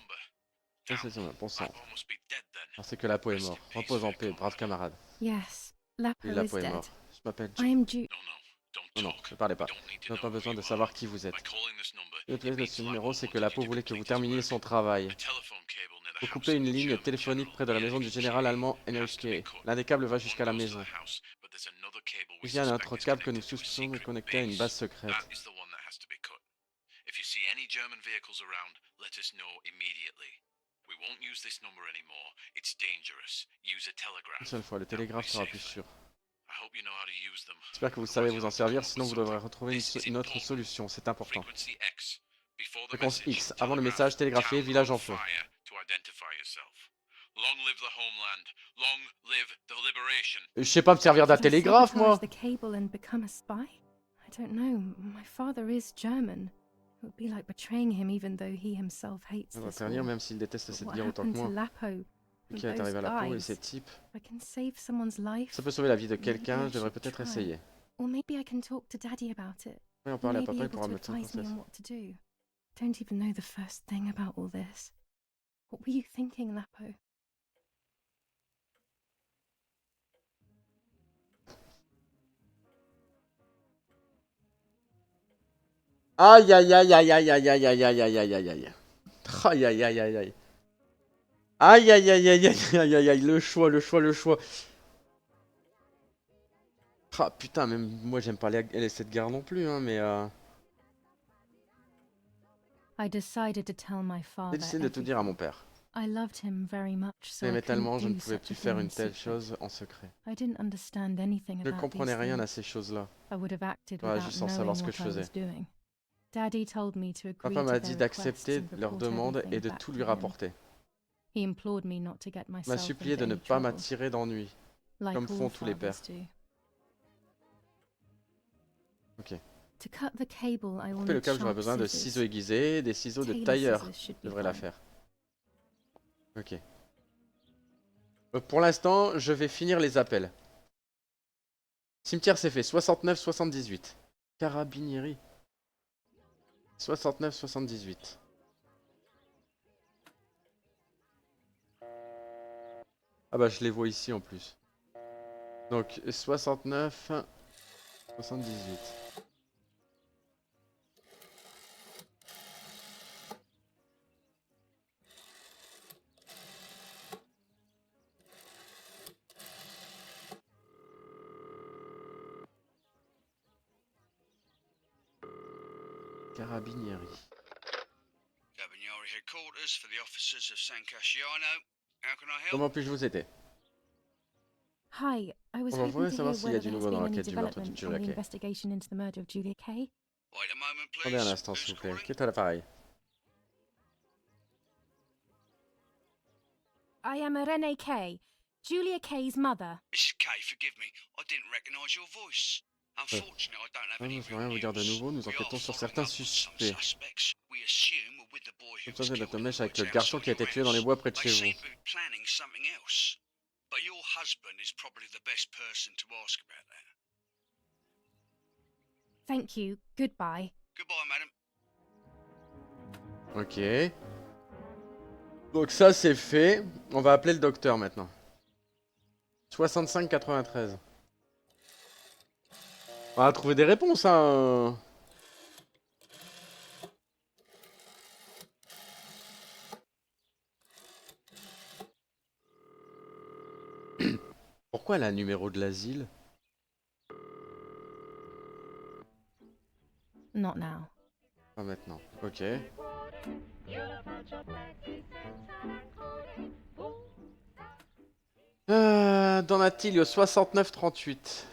Ça, c'est son bon sang. Lapo must be dead then. Alors c'est que Lapo est mort. Repose en paix, brave camarade. Yes, Lapo Et is Lapo est dead. mort. Je m'appelle I Joe. am due. No, Non, don't talk. ne parlez pas. You don't need to Je n'ai know pas who besoin de you savoir are. qui vous êtes. By calling this number, Le it plaisir de means ce Lapo numéro, c'est que wanted Lapo you to voulait que vous complete his terminiez work. son travail. A telephone cable near the Faut house couper of une the ligne German téléphonique general, près de la maison du Erich général K. allemand has to be Henrique. cut. L'un des câbles va jusqu'à la One goes to maison. the house, but there's another cable we Il y a un suspect autre is câble que nous connected to a soupçonnons est secret connecté à une base. base secrète. That is the one that has to be cut. If you see any German vehicles around, let us know immediately. We won't use this number anymore. It's dangerous. Use a Une telegraph. seule fois, le That will be télégraphe sera plus safer. sûr. I hope you know how to use them. J'espère que vous savez vous en servir, sinon vous devrez retrouver une autre solution, c'est important. Frequency X. Before the Fréquence message, X, avant le telegraph, message télégraphié, town village on en feu. fire to identify yourself. Long live the homeland. Long live the liberation. Je sais pas me servir d'un Should I télégraphe, moi. sabotage the cable and become a spy? I don't know. My father is German. It would be like betraying him even though he himself hates On va this faire lire, war. même s'il déteste But cette what guerre autant que happened to moi. Lapo? Qui est arrivé à la peau et ces types. If I can save someone's life, Ça peut sauver la vie de maybe quelqu'un, I je devrais should peut-être try. essayer. Or maybe I can talk to Daddy about it. Oui, en He parler à may be papa, il able pourra to me dire advise me ça. on what to do. Don't even know the first thing about all this. What were you thinking, Lapo? Aïe aïe aïe aïe aïe aïe aïe aïe aïe aïe aïe aïe aïe. Aïe aïe aïe aïe aïe. Aïe aïe aïe aïe aïe aïe aïe aïe, le choix, le choix, le choix. Ah putain, même moi j'aime pas cette guerre non plus, hein, mais I decided to tell my j'ai father décidé de tout dire à mon everything. père. I loved him very much, so I J'aimais couldn't tellement, je ne do pouvais such plus a faire thing une in telle secret. chose en secret. I didn't understand anything Je ne about comprenais these rien à things. ces choses-là. I would have acted J'aurais without agi sans knowing savoir ce que what je I faisais. was doing. Daddy told me to agree Papa to m'a their dit requests d'accepter and leurs report demandes et everything de back tout to lui him. rapporter. He implored me not to get Il m'a myself supplié into de ne any pas trouble, m'attirer d'ennui, like comme font all tous les pères. fathers do. Ok. To cut the cable, I will Couper le need câble, j'aurais sharp besoin de scissors. ciseaux aiguisés, des ciseaux de Tailor tailleur. scissors should Je be devrais la fine. faire. Ok. Pour l'instant, je vais finir les appels. Cimetière c'est fait, 69-78. Carabinieri. 69-78. Ah bah je les vois ici en plus. Donc 69 78. Carabinieri. Carabinieri headquarters for the officers of San Casciano. How can I help? Comment puis-je vous aider? Hi, I was On va hoping to savoir hear s'il y a whether du there has nouveau dans been any l'enquête du meurtre de development Julia on the Kay. investigation into the murder of Julia Kay. Wait a moment, please. Attendez un instant, Who's s'il vous plaît. calling? Qui est à l'appareil? I am Irene Kay, Julia Kay's mother. Mrs. Kay, forgive me. I didn't recognise your voice. Unfortunately, I don't have Ah, any je peux real rien vous dire de news. nouveau, nous We are enquêtons sur following certains up on some suspects. suspects. We assume we're with the boy who was Soupçonnés killed d'être in mèche the avec woods le garçon outside qui a été your tué dans les house. bois près de They chez seem vous. to be planning something else. But your husband is probably the best person to ask about that. Thank you. Goodbye. Goodbye, madam. Ok. Donc ça c'est fait. On va appeler le docteur maintenant. 65-93. On va trouver des réponses, hein. Pourquoi elle a un numéro de l'asile? Not now. Pas maintenant. Ok. Donatilio 69-38.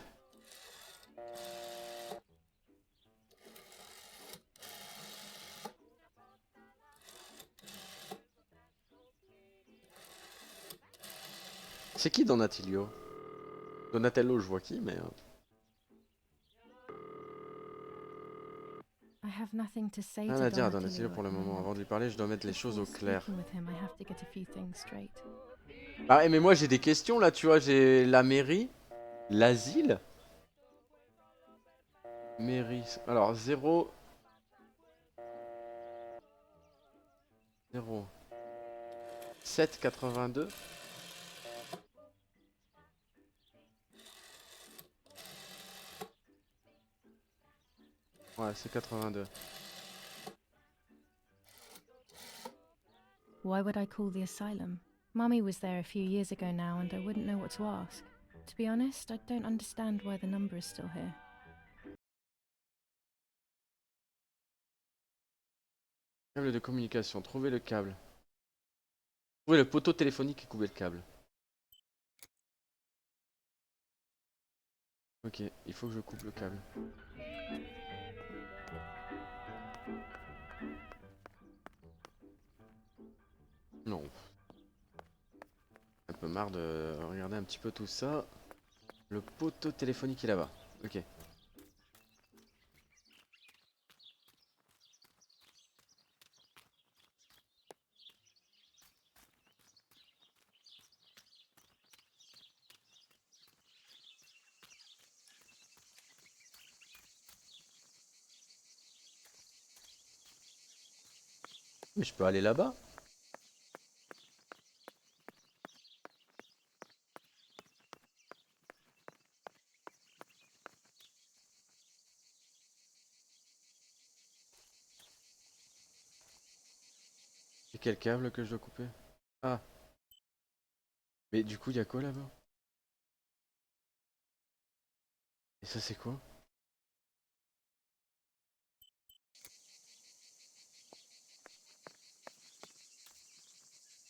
C'est qui Donatilio? Donatello, je vois qui, mais... I have nothing to say Rien to à dire à Donatello Donatello pour le at the moment. moment. Avant de lui parler, je dois mettre les choses au Before clair. speaking with him, I have to get a few things straight. Ah, mais moi j'ai des questions là, tu vois. J'ai la mairie, l'asile. Mairie. Alors 0. 0. 7,82. Ouais, c'est 82. Why would I call the asylum? Mummy was there a few years ago now, and I wouldn't know what to ask. To be honest, I don't understand why the number is still here. Câble de communication. Trouvez le câble. Trouvez le poteau téléphonique qui couvait le câble. Ok, il faut que je coupe le câble. Non. Un peu marre de regarder un petit peu tout ça. Le poteau téléphonique est là-bas. Ok. Mais je peux aller là-bas. C'est quel câble que je dois couper? Ah. Mais du coup, il y a quoi là-bas? Et ça, c'est quoi?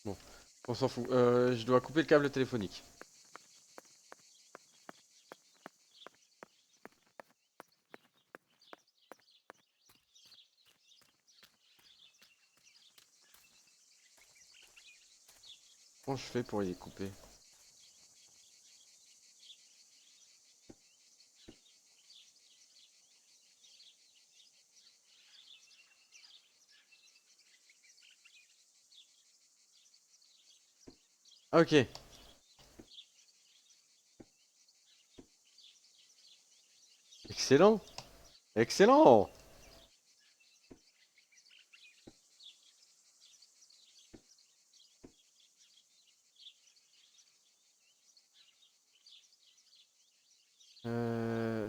Bon, on s'en fout. Je dois couper le câble téléphonique. Comment je fais pour les couper? Ah, ok. Excellent. Excellent.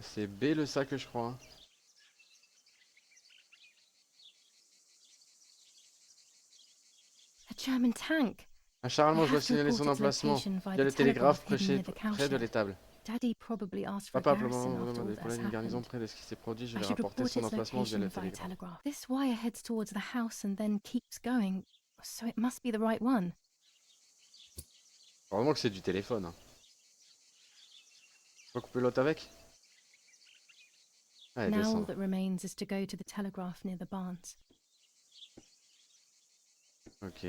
C'est B le sac, je crois. A German tank. Charlement, I je dois have to signaler son report its emplacement location via via the le télégraphe telegraph hidden near the près de cowshed. l'étable. Daddy probably asked for a Papa, garrison probablement, after all demandé pour that's une garnison happened. près de ce qui s'est produit. Je I vais should rapporter report son its emplacement via location le via télégraphe. telegraph. This wire heads towards the house and then keeps going, so it must be the right one. Heureusement que c'est du téléphone. Hein. On peut couper l'autre avec? Allez, Now all descendre. that remains is to go to the telegraph near the barns. Ok.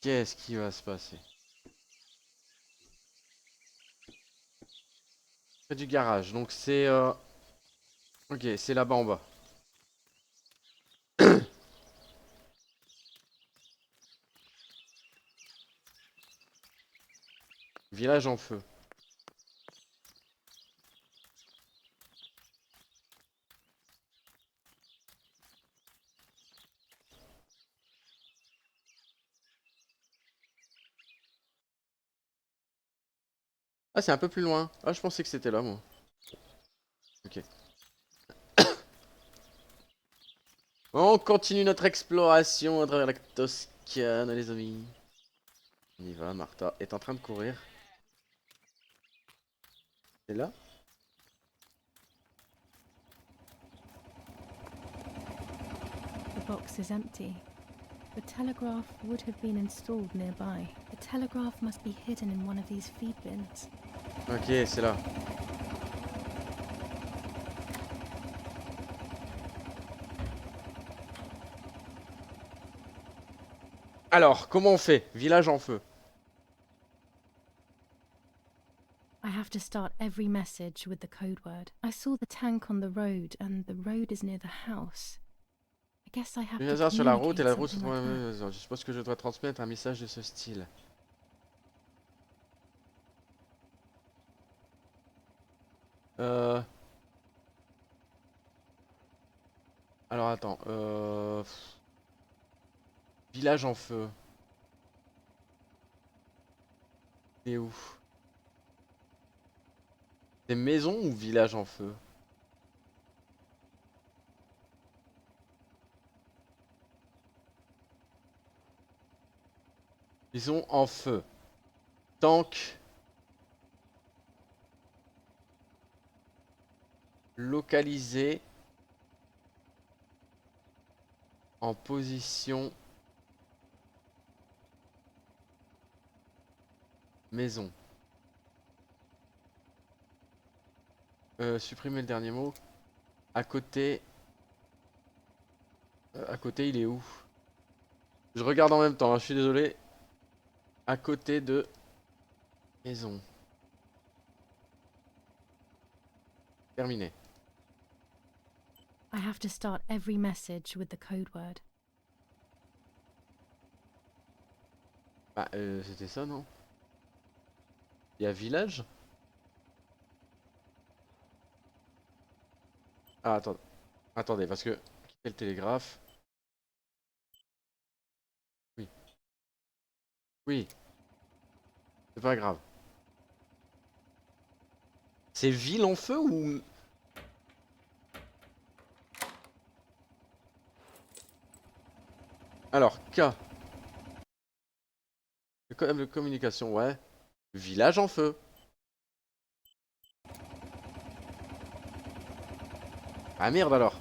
Qu'est-ce qui va se passer? Près du garage, donc c'est... Ok, c'est là-bas en bas. Village en feu. Ah, c'est un peu plus loin. Ah, je pensais que c'était là, moi. Ok. On continue notre exploration à travers la Toscane, les amis. On y va, Martha est en train de courir. C'est là? The box is empty. The telegraph would have been installed nearby. The telegraph must be hidden in one of these feed bins. Ok, c'est là. Alors, comment on fait? Village en feu. I have to start every message with the code word. I saw the tank on the road, and the road is near the house. I guess I have Une to hasard sur la route et la communicate route se something trouve... like that. Je suppose que je dois transmettre un message de ce style. Alors attends, Village en feu. C'est où? C'est maison ou village en feu? Maison en feu. Tank. Localisé. En position. Maison. Supprimer le dernier mot. À côté. À côté, il est où? Je regarde en même temps, hein, je suis désolé. À côté de. Maison. Terminé. I have to start every message with the code word. Bah, c'était ça, non? Il y a village? Ah, attends. Attendez, parce que... Quitter le télégraphe. Oui. Oui. C'est pas grave. C'est ville en feu ou... Alors, K. Le code de communication, ouais. Village en feu. Ah merde alors.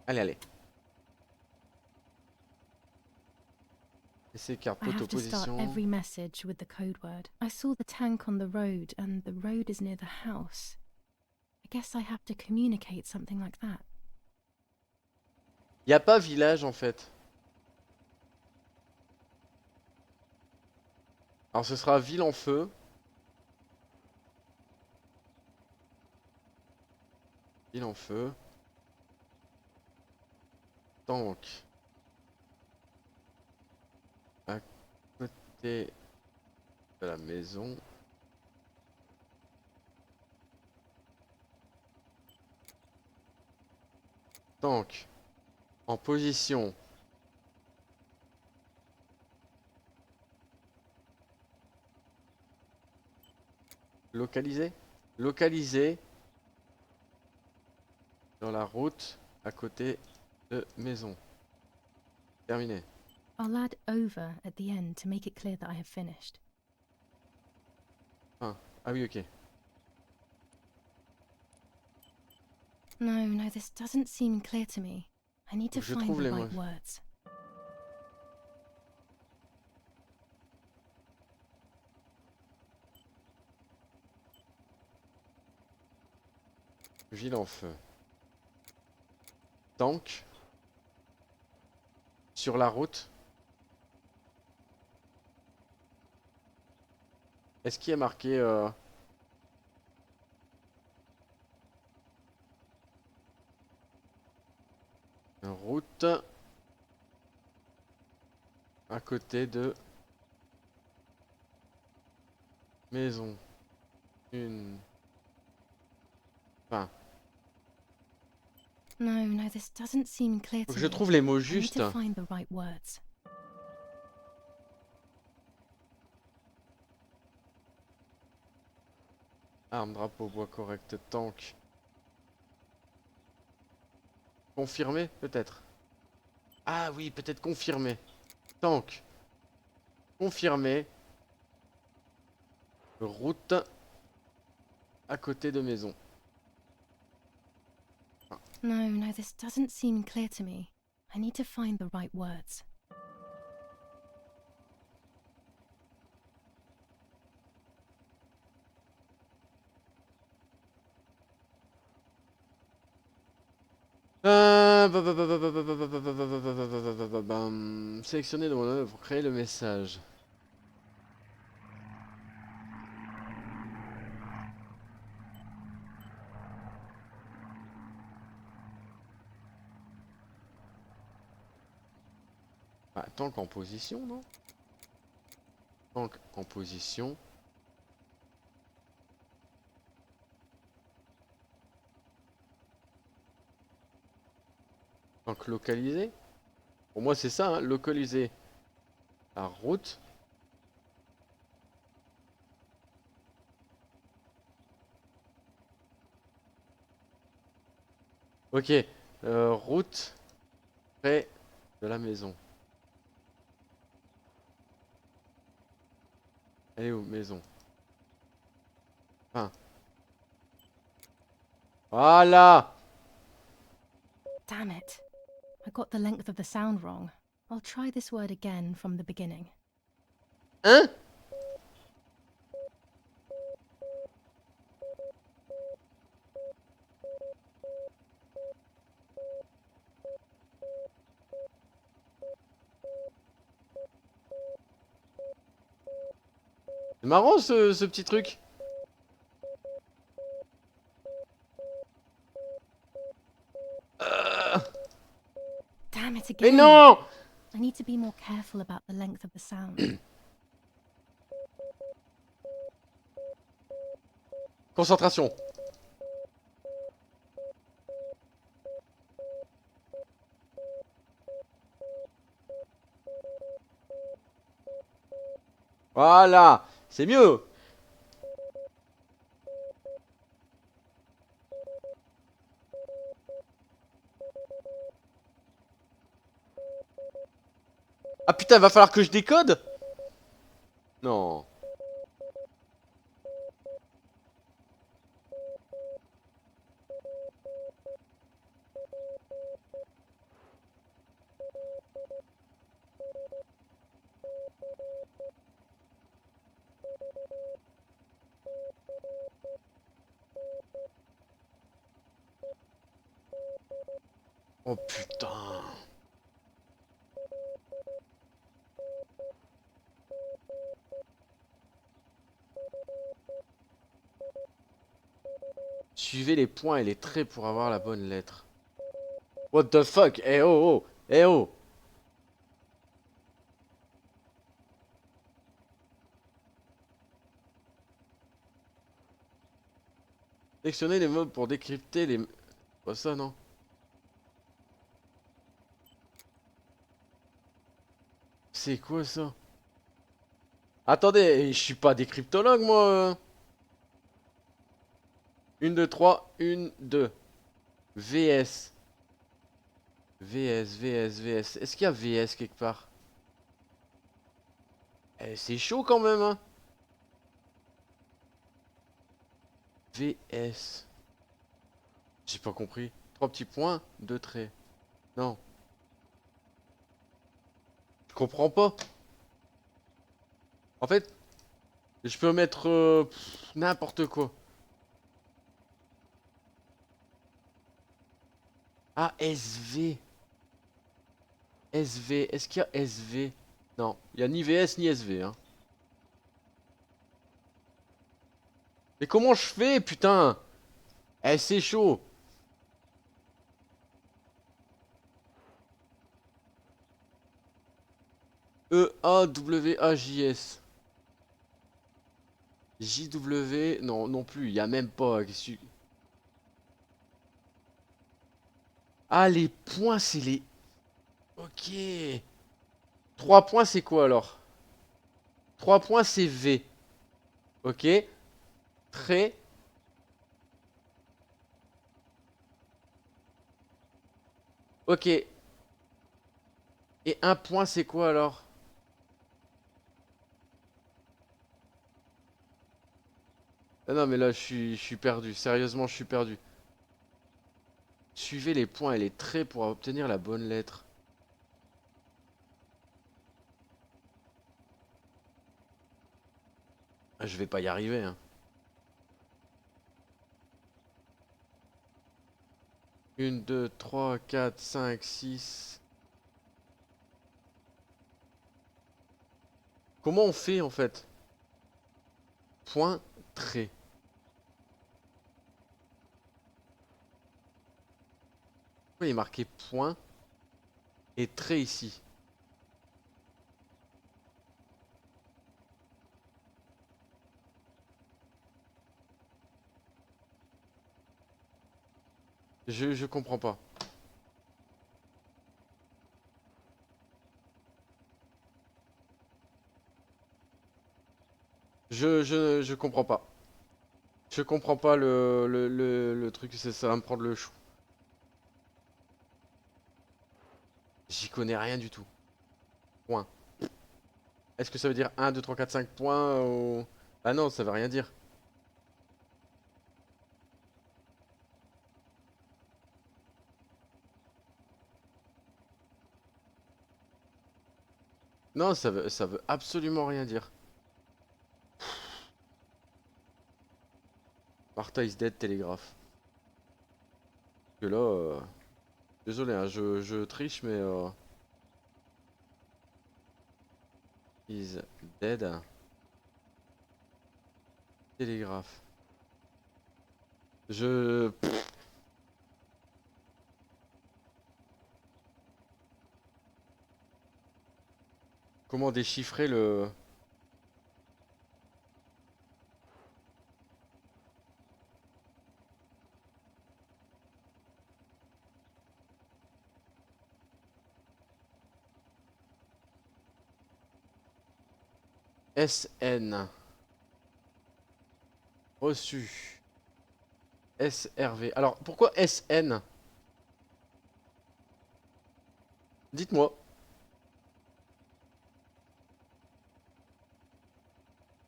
Allez, allez. Essai carte I poteau have to start position. every message with the code word. I saw the tank on the road, and the road is near the house. I guess I have to communicate something like that. Y a pas village en fait. Alors ce sera ville en feu. Ville en feu. Tank. À côté de la maison. Tank. En position. Localiser. Localiser. Sur la route à côté de maison. Terminé. I'll add over at the end to make it clear that I have finished. Ah oui, ok. No, this doesn't seem clear to me. I need to Je find trouve the les right mots. words. Ville en feu. Tank. Sur la route. Est-ce qu'il y a marqué route à côté de maison. Une. Enfin, No, this doesn't seem clear faut to que je me. trouve les mots I need justes. to find the right words. Arme, drapeau, bois correct, tank. Confirmé, peut-être. Ah oui, peut-être confirmé. Tank. Confirmé. Route à côté de maison. No, this doesn't seem clear to me. I need to find the right words. Sélectionnez dans mon œuvre pour créer le message. Ah, tank en position, non? Tank en position. Tank localisé. Pour moi, c'est ça, hein, localiser la route. Ok, route près de la maison. Elle est où, maison? Enfin. Voilà! Damn it. I got the length of the sound wrong. I'll try this word again from the beginning. Hein? C'est marrant ce petit truc. Damn it Mais again. non! I need to be more careful about the length of the sound. Concentration. Voilà, c'est mieux. Ah putain, va falloir que je décode? Non. Oh putain. Suivez les points et les traits pour avoir la bonne lettre. What the fuck? Eh oh oh! Eh oh! Sélectionnez les mots pour décrypter les... Pas ça, non? C'est quoi ça? Attendez, je suis pas décryptologue moi. 1, 2, 3, 1, 2. VS. VS. Est-ce qu'il y a VS quelque part? Eh, c'est chaud quand même, hein. VS. J'ai pas compris. 3 petits points, 2 traits. Non. Je comprends pas. En fait, je peux mettre n'importe quoi. Ah, SV. SV. Est-ce qu'il y a SV? Non, il n'y a ni VS ni SV, hein. Mais comment je fais, putain? Eh, c'est chaud. EAWAJS. JW. Non, non plus, il n'y a même pas. Ah, les points, c'est les. Ok. 3 points, c'est quoi alors? 3 points, c'est V. Ok. Trait. Ok. Et 1 point, c'est quoi alors? Ah non, mais là, je suis perdu. Sérieusement, je suis perdu. Suivez les points et les traits pour obtenir la bonne lettre. Ah, je vais pas y arriver, hein. 1, 2, 3, 4, 5, 6. Comment on fait en fait? Point, trait. Pourquoi il est marqué point et trait ici? Je comprends pas. Je comprends pas. Je comprends pas le truc, ça va me prendre le chou. J'y connais rien du tout. Point. Est-ce que ça veut dire 1, 2, 3, 4, 5 points ou... Ah non, ça veut rien dire. Non, ça veut absolument rien dire. Martha is dead, télégraphe. Que là, désolé, hein, je triche, mais is dead, télégraphe. Je... Comment déchiffrer le... SN. Reçu. SRV. Alors, pourquoi SN? Dites-moi.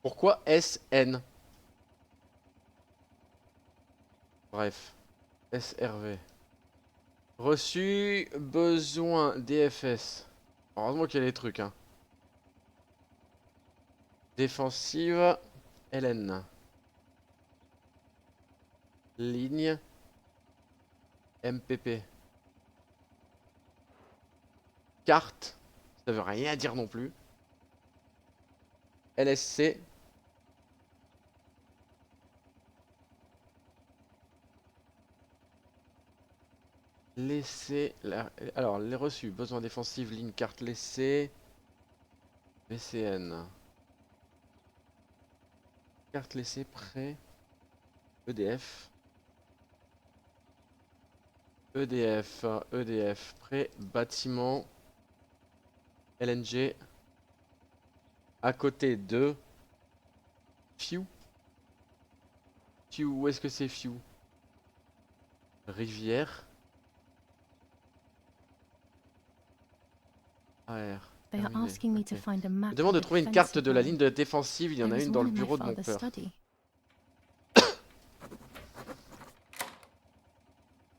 Pourquoi SN? Bref. SRV. Reçu. Besoin DFS. Heureusement qu'il y a les trucs, hein. Défensive. LN. Ligne. MPP. Carte. Ça veut rien dire non plus. LSC. Laisser. Alors, les reçus. Besoin défensif. Ligne carte laissée. VCN. Carte laissée. Prêt. EDF. EDF. Prêt. Bâtiment. LNG. À côté de. Fiu. Few, où est-ce que c'est Few? Rivière. AR. They are Arrivé, asking me to ok. find a Je map me demande of de the trouver une carte defensive de la line. ligne de défensive. Il y en a There is une dans one le in my bureau de mon father's père. study.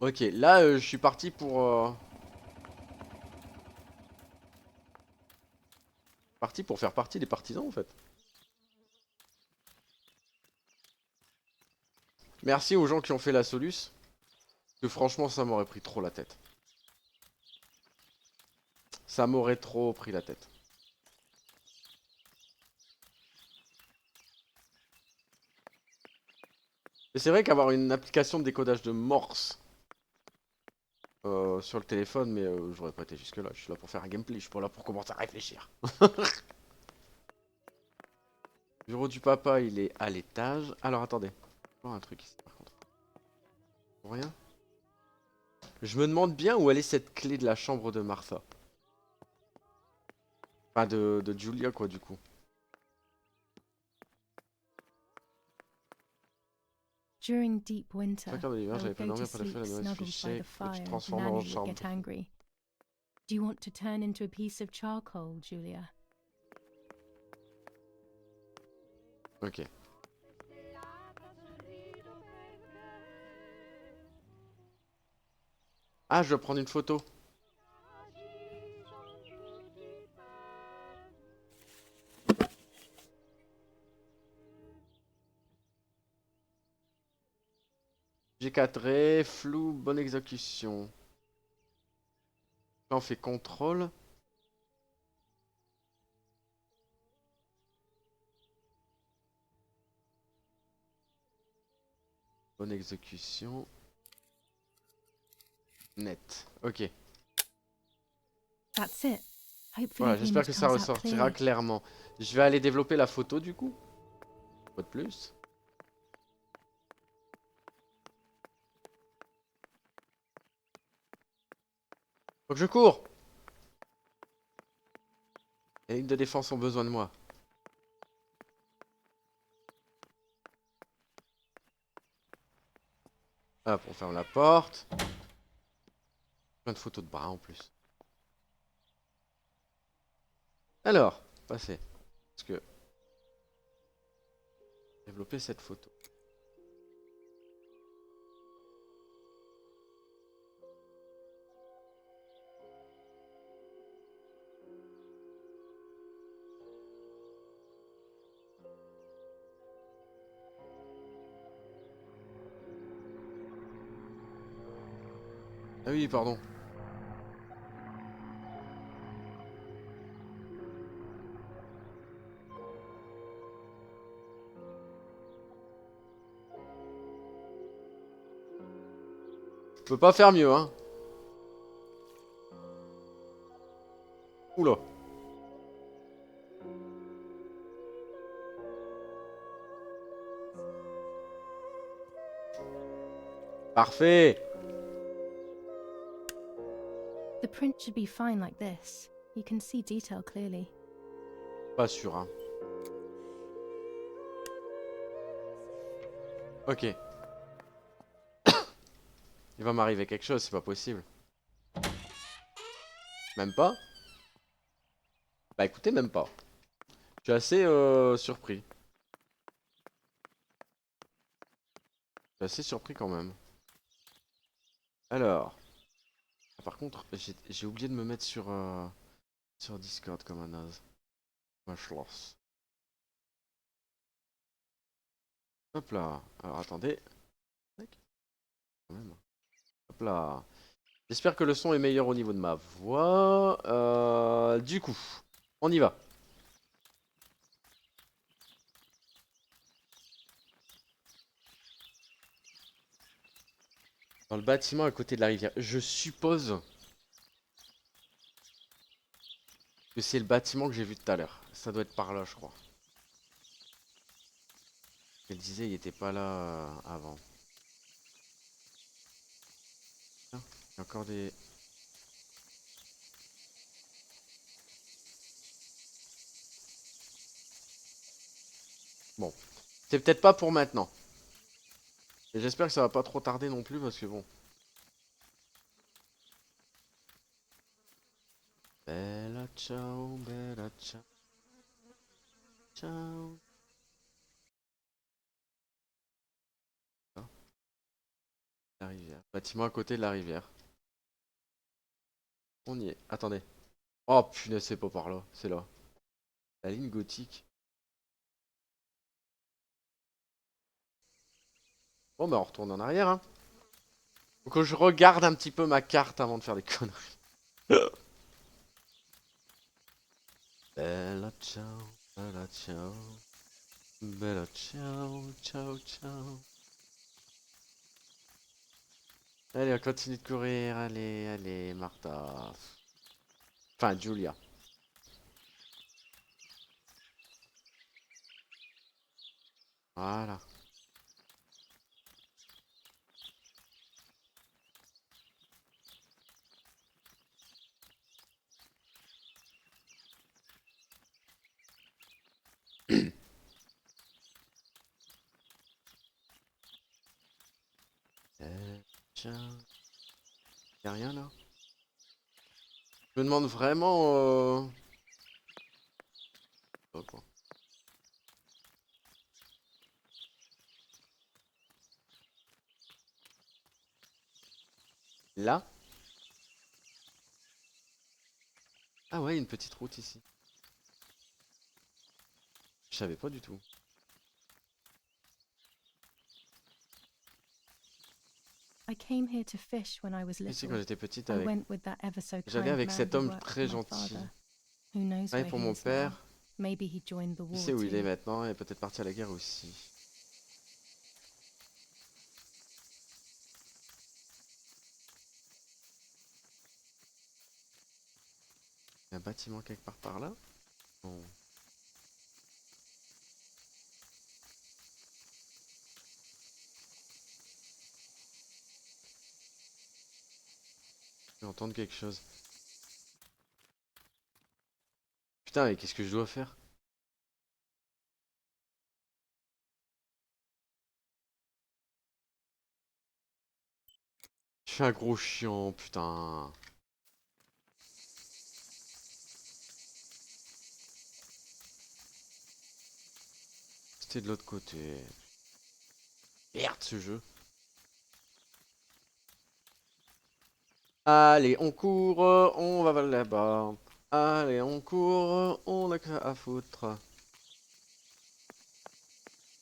Ok, là je suis parti pour faire partie des partisans en fait. Merci aux gens qui ont fait la Solus. Que franchement ça m'aurait pris trop la tête. Ça m'aurait trop pris la tête. Et c'est vrai qu'avoir une application de décodage de Morse sur le téléphone, mais j'aurais pas été jusque là. Je suis là pour faire un gameplay, je suis pas là pour commencer à réfléchir. Le bureau du papa, il est à l'étage. Alors attendez, je vois un truc ici par contre. Rien. Je me demande bien où elle est cette clé de la chambre de Martha. Enfin de Julia quoi du coup. During deep winter, Cinq heures de l'hiver, I j'avais would pas go to dormi après le sleep feu, la noix snuggled by fichée, the que tu fire and transformes en Nanny would chambre. get angry. Do you want to turn into a piece of charcoal, Julia? Ok. Ah, je dois prendre une photo. J'ai cadré, flou, bonne exécution. Là, on fait contrôle. Bonne exécution. Net. Ok. That's it. Hopefully Voilà, the j'espère image que ça comes out ressortira clearly. clairement. Je vais aller développer la photo du coup. Pas de plus. Faut que je cours. Les lignes de défense ont besoin de moi. Hop, on ferme la porte. Plein de photos de bras en plus. Alors, passez. Parce que... Développer cette photo. Ah oui, pardon. Je peux pas faire mieux, hein. Oula. Parfait. The print should be fine like this. You can see detail clearly. Pas sûr, hein. Ok. Il va m'arriver quelque chose, c'est pas possible. Même pas? Bah écoutez, même pas. Je suis assez surpris. Je suis assez surpris quand même. Alors. Ah, par contre, j'ai oublié de me mettre sur Discord comme un naze. Moi je lance. Hop là. Alors attendez. Tac. Quand même. Hop là. J'espère que le son est meilleur au niveau de ma voix. Du coup, on y va. Dans le bâtiment à côté de la rivière. Je suppose que c'est le bâtiment que j'ai vu tout à l'heure. Ça doit être par là, je crois. Elle disait, il était pas là avant. Tiens, il y a encore des... Bon, c'est peut-être pas pour maintenant. Et j'espère que ça va pas trop tarder non plus parce que bon. Bella ciao, bella ciao. Ciao. La rivière. Bâtiment à côté de la rivière. On y est. Attendez. Oh punaise, c'est pas par là. C'est là. La ligne gothique. Bon bah on retourne en arrière hein. Faut que je regarde un petit peu ma carte avant de faire des conneries. Bella ciao, bella ciao. Bella ciao, ciao, ciao. Allez, on continue de courir. Allez, allez, Martha. Enfin, Julia. Voilà. Ciao. Y'a rien là? Je me demande vraiment. Oh, quoi. Là? Ah ouais, une petite route ici. Je savais pas du tout. I came here to fish when I was Ici, quand little. j'étais petite, I went with that ever so j'allais kind avec man cet who homme worked très for my gentil. father. Who knows Je travaillais where pour he mon is now? père. Maybe he joined the Qui war sait où il est too. maintenant et peut-être parti à la guerre aussi. Il y a un bâtiment quelque part par là? Non. Je vais entendre quelque chose. Putain, mais qu'est-ce que je dois faire? Je suis un gros chiant, putain. C'était de l'autre côté. Merde, ce jeu. Allez, on court, on va là-bas. Allez, on court, on a qu'à foutre.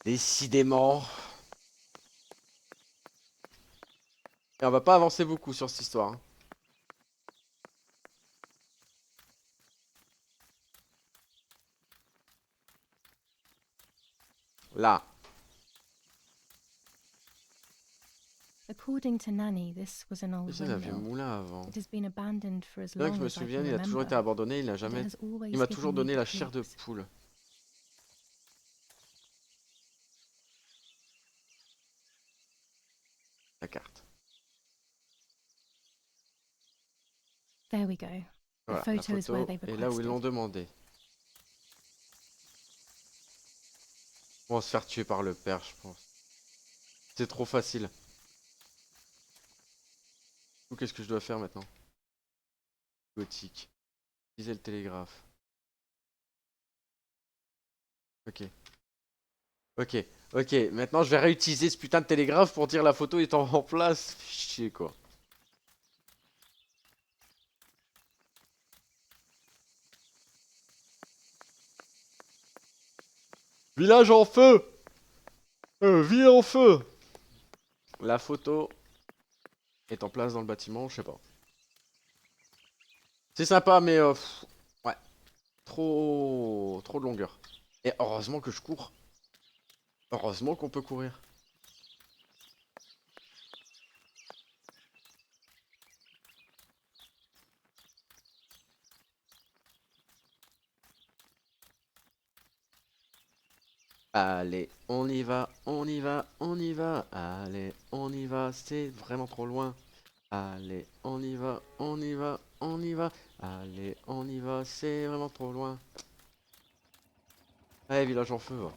Décidément. Et on va pas avancer beaucoup sur cette histoire, hein. Là. According to Nanny, this was an old C'est un vieux windmill. moulin avant. It has been abandoned for as Bien que long je me as I souvienne, can il a toujours été remember. abandonné, il n'a But it jamais. has always Il m'a given toujours me donné the la chair de creeps. poule. La carte. There we go. The Voilà, la photo is where photo they est là où ils l'ont requested. demandé. On va se faire tuer par le père, je pense. C'est trop facile. Ou qu'est-ce que je dois faire maintenant? Gothique. Utiliser le télégraphe. Ok. Ok. Ok. Maintenant, je vais réutiliser ce putain de télégraphe pour dire la photo est en place. Chier, quoi. Village en feu! Ville en feu! La photo est en place dans le bâtiment, je sais pas. C'est sympa, mais ouais. Trop de longueur. Et heureusement que je cours. Heureusement qu'on peut courir. Allez, on y va, on y va, on y va. Allez, on y va, c'est vraiment trop loin. Allez, on y va, on y va, on y va. Allez, on y va, c'est vraiment trop loin. Allez, village en feu. Va.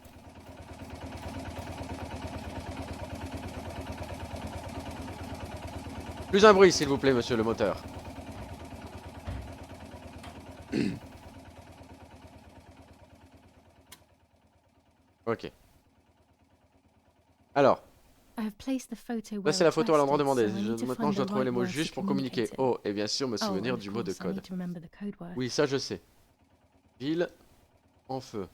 Plus un bruit, s'il vous plaît, monsieur le moteur. Ok. Alors, I have placed the photo là where c'est la it's photo à l'endroit rested, demandé. so I need to Maintenant, find je dois the trouver les right mots words to justes pour communiquer. communicate it. Oh, et bien sûr me Oh, souvenir and du of mot de course, I code. need to remember the code word. Oui, ça je sais. Ville en feu.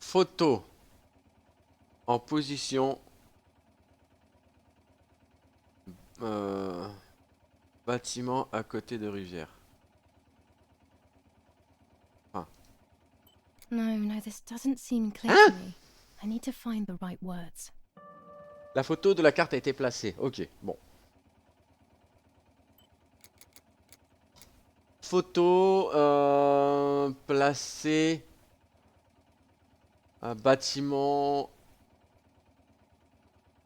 Photo en position bâtiment à côté de rivière. No, this doesn't seem clear Hein? to me. I need to find the right words. La photo de la carte a été placée. Ok, bon. Photo placée un bâtiment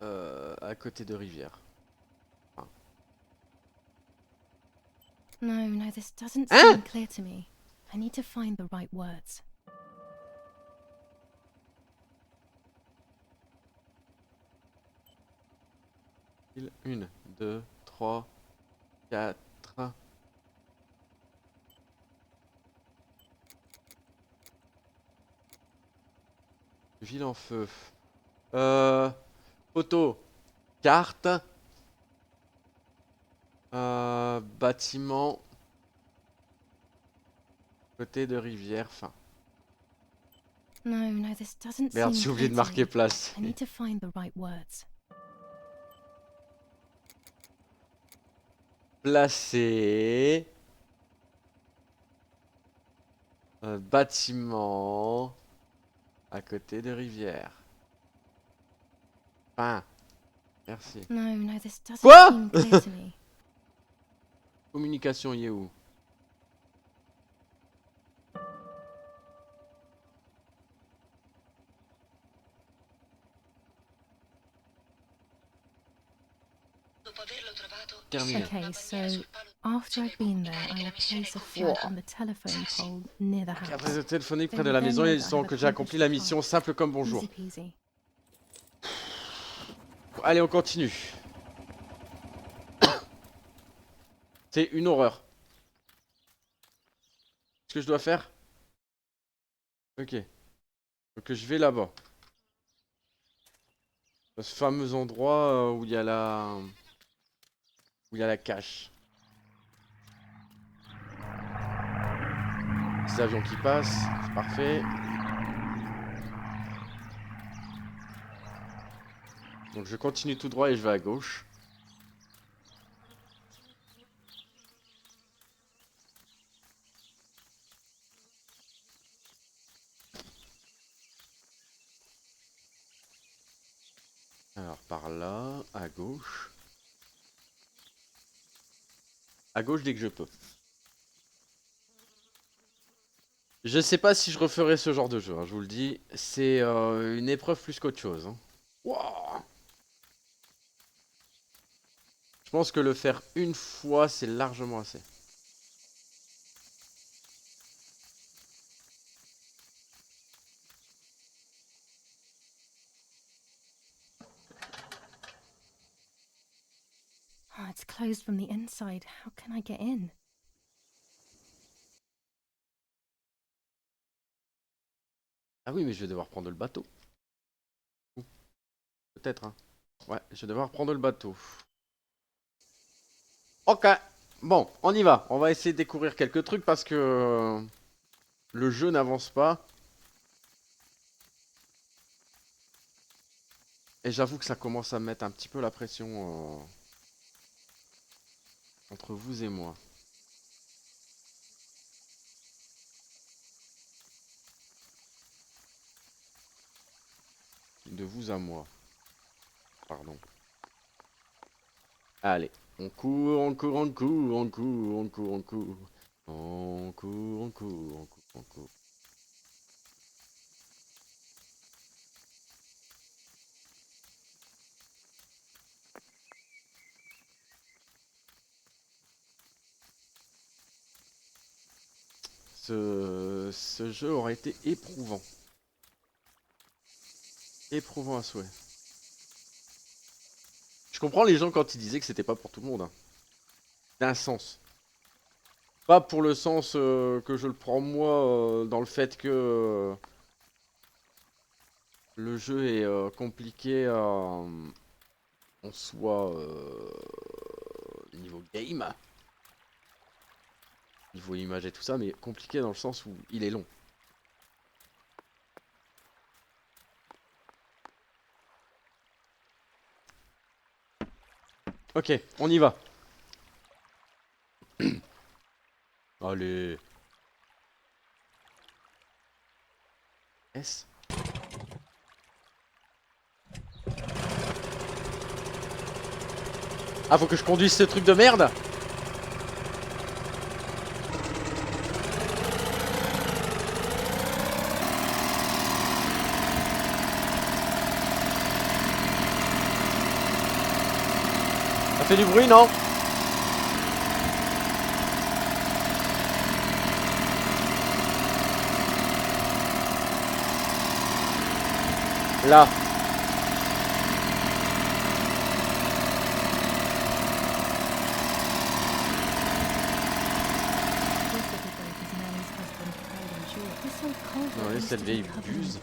à côté de rivière. No, this doesn't Hein? seem clear to me. I need to find the right words. Une, deux, trois, quatre. Ville en feu. Photo, carte, bâtiment, côté de rivière, fin. No, this doesn't Merde, seem j'ai oublié clear de to marquer me. place. I need to find the right words. Placer un bâtiment à côté de rivière. Fin. Merci. No, this doesn't Quoi? seem clear to me. Communication, y est où? Terminé. Okay, so after I've been there, I will place a flag on the telephone pole near the Après house. le téléphonique They près de will la then maison, know ils that I sauront have que j'ai accompli la accomplished the mission task. simple comme bonjour. Easy peasy. Allez, on continue. C'est une horreur. Ce que je dois faire? Ok. Donc je vais là-bas. À ce fameux endroit où il y a la... Où il y a la cache. Des avions qui passent, c'est parfait. Donc je continue tout droit et je vais à gauche. Alors par là, à gauche. À gauche dès que je peux. Je sais pas si je referai ce genre de jeu, hein, je vous le dis. C'est une épreuve plus qu'autre chose. Hein. Wouah. Je pense que le faire une fois, c'est largement assez. Oh, it's closed from the inside. How can I get in? Ah oui, mais je vais devoir prendre le bateau. Peut-être, hein. Ouais, je vais devoir prendre le bateau. Ok. Bon, on y va. On va essayer de découvrir quelques trucs parce que le jeu n'avance pas. Et j'avoue que ça commence à me mettre un petit peu la pression entre vous et moi. De vous à moi. Pardon. Allez. On court, on court, on court, on court, on court, on court. On court, on court, on court, on court. Ce jeu aurait été éprouvant. Éprouvant à souhait. Je comprends les gens quand ils disaient que c'était pas pour tout le monde. Hein. D'un sens. Pas pour le sens que je le prends moi, dans le fait que le jeu est compliqué en soi niveau game, niveau image et tout ça, mais compliqué dans le sens où il est long. Ok, on y va. Allez. S. Ah, faut que je conduise ce truc de merde. Ça fait du bruit, non? Là. Ouais, cette vieille buse.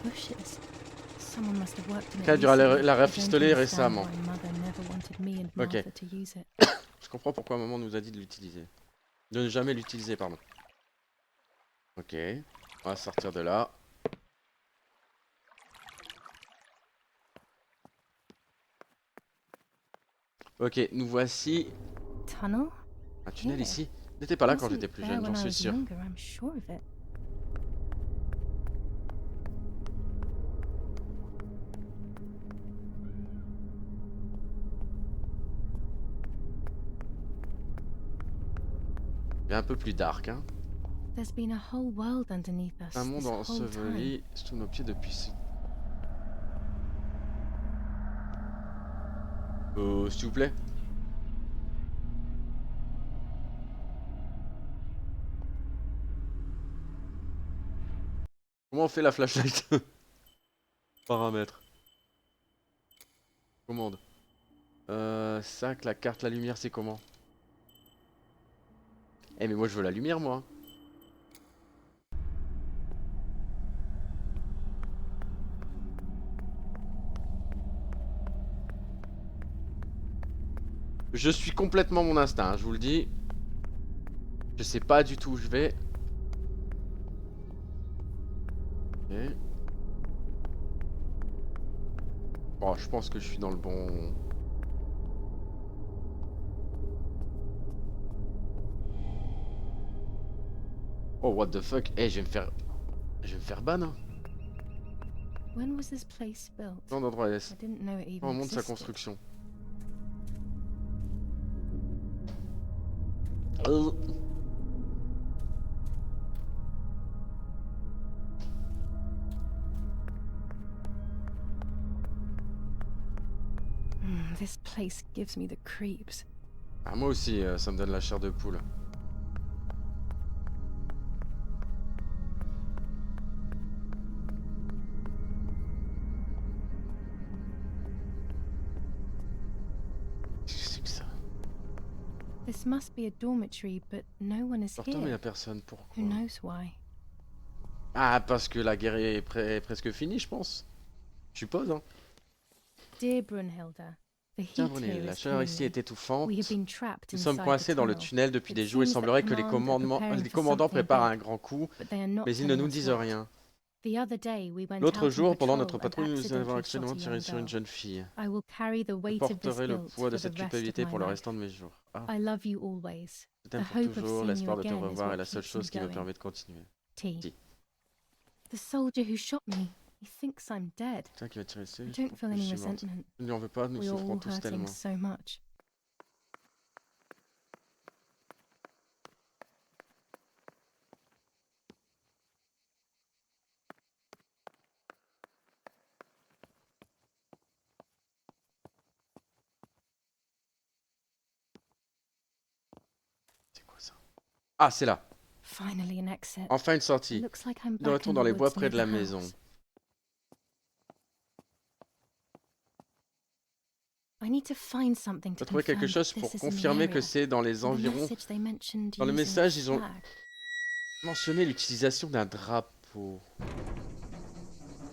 Quelqu'un a dû la rafistoler récemment. Ok. Je comprends pourquoi maman nous a dit de l'utiliser. De ne jamais l'utiliser, pardon. Ok. On va sortir de là. Ok, nous voici. Un tunnel ici. N'était pas là quand j'étais plus jeune, j'en suis sûr. Il est un peu plus dark, hein. Un monde enseveli sous nos pieds depuis si... s'il vous plaît. Comment on fait la flashlight? Paramètres. Commande. Sac, la carte, la lumière, c'est comment? Eh mais moi je veux la lumière, moi. Je suis complètement mon instinct, hein, je vous le dis. Je sais pas du tout où je vais. Ok. Bon, je pense que je suis dans le bon... Oh, what the fuck? Eh, je vais me faire... Je vais me faire ban, hein. Plan d'endroit S. On monte sa construction. This place gives me the creeps. Ah, moi aussi, ça me donne la chair de poule. Qu'est-ce que c'est que ça? This must be a dormitory, but no one is Pourtant, il n'y here. a personne. Pourquoi? Who knows why? Ah, parce que la guerre est presque finie, je pense. Je suppose, hein. Dear Brunhilde, the Tiens, heat Brunhilde, here la is chaleur ici killing est me. étouffante. We have been trapped Nous sommes inside coincés the dans le tunnel. tunnel depuis It des jours. Il seems that semblerait que les command are preparing for commandants something préparent un big, grand coup, but they are not mais ils ne telling nous us disent what. rien. The other day we went L'autre out on jour, pendant patrol notre and patrouille, nous avons accidentally accidentellement shot a tiré young sur une girl. jeune fille. I will carry the Je weight of this porterai le guilt poids de for the cette rest of culpabilité my pour le life. restant de mes jours. Ah, I love you always. je t'aime The pour hope of toujours, seeing you l'espoir de te again is revoir what est la seule keeps chose me qui me going. permet de continuer. T. T. The soldier who shot me, he thinks I'm dead. Tiens, qui va tirer dessus. I don't feel Je any suis morte. resentment. Ne lui en veux pas, nous We're souffrons all tous hurting tellement. so much. C'est quoi ça? Ah, c'est là. Finally an exit. Enfin une It sortie. looks like I'm De back retour in dans the les bois woods près near de la the maison. house. need to find something Je to dois trouver quelque confirm chose that pour this is in the confirmer que area. c'est dans les In the environs. message they mentioned Dans le using a message, ils ont flag. mentionné l'utilisation d'un drapeau.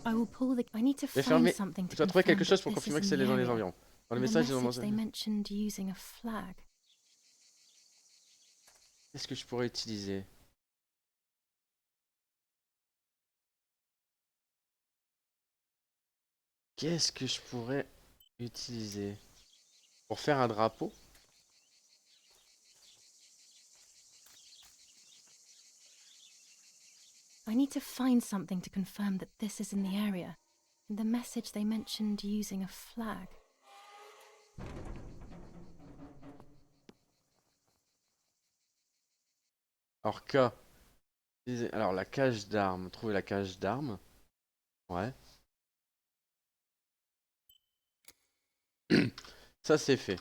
I will pull the. I need to Mais find fermé. something to Je dois trouver confirm quelque chose that pour this is confirmer que in c'est the dans les area. environs. Dans le In the message, ils ont message they mentionné. mentioned using a flag. Qu'est-ce que je pourrais utiliser? Qu'est-ce que je pourrais utiliser? Pour faire un drapeau? I need to find something to confirm that this is in the area. In the message they mentioned using a flag. Alors K. Alors la cage d'armes. Trouver la cage d'armes. Ouais. Ça c'est fait.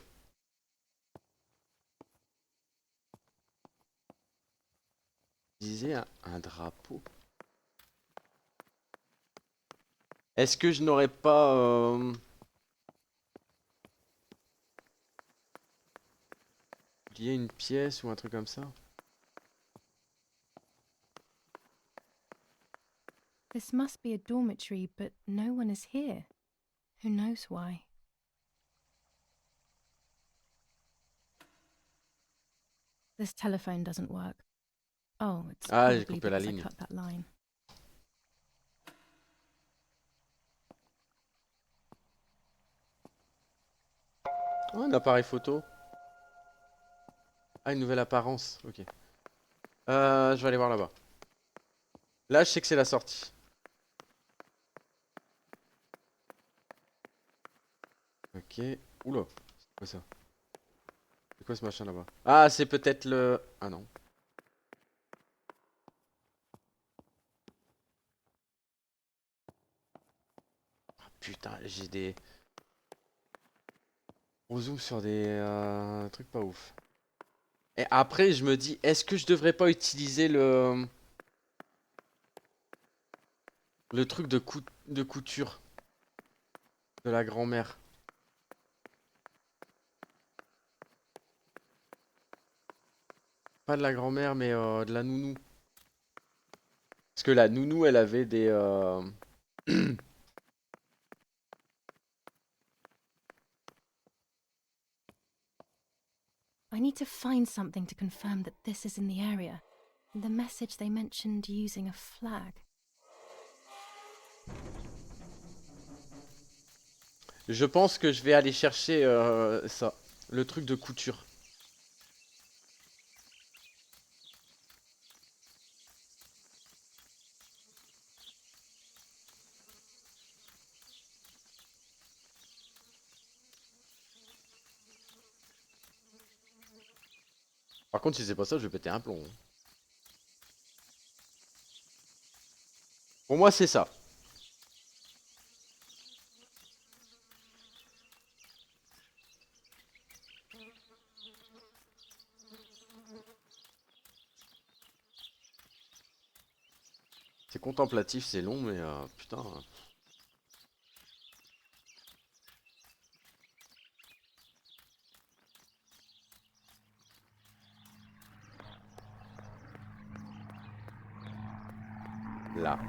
Utiliser un drapeau. Est-ce que je n'aurais pas oublié une pièce ou un truc comme ça? This must be a dormitory, but no one is here. Who knows why? This telephone doesn't work. Oh, it's Ah, j'ai probably coupé la because I ligne. cut that line. Oh, un appareil photo. Ah, une nouvelle apparence. Ok. Je vais aller voir là-bas. Là, je sais que c'est la sortie. Ok. Oula. C'est quoi ça? C'est quoi ce machin là-bas? Ah, c'est peut-être le... Ah non. Ah, putain, j'ai des... On zoome sur des trucs pas ouf. Et après, je me dis, est-ce que je devrais pas utiliser le truc de couture de la grand-mère? Pas de la grand-mère, mais de la nounou. Parce que la nounou, elle avait des... I need to find something to confirm that this is in the area. In the message they mentioned using a flag. Je pense que je vais aller chercher ça. Le truc de couture. Par contre, si c'est pas ça, je vais péter un plomb. Pour moi, c'est ça. C'est contemplatif, c'est long, mais putain. Là.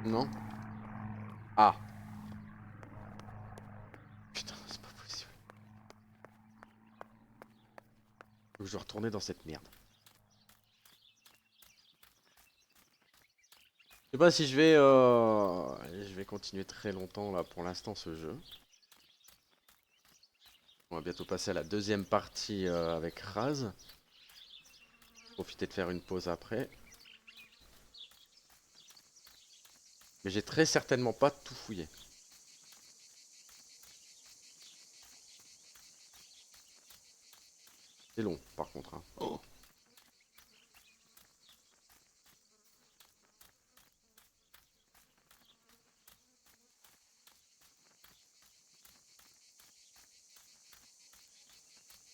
Non? Ah. Putain, c'est pas possible. Faut que je dois retourner dans cette merde. Je sais pas si je vais continuer très longtemps là pour l'instant ce jeu. On va bientôt passer à la deuxième partie avec Raz. Profiter de faire une pause après. Mais j'ai très certainement pas tout fouillé. C'est long par contre. Hein. Oh.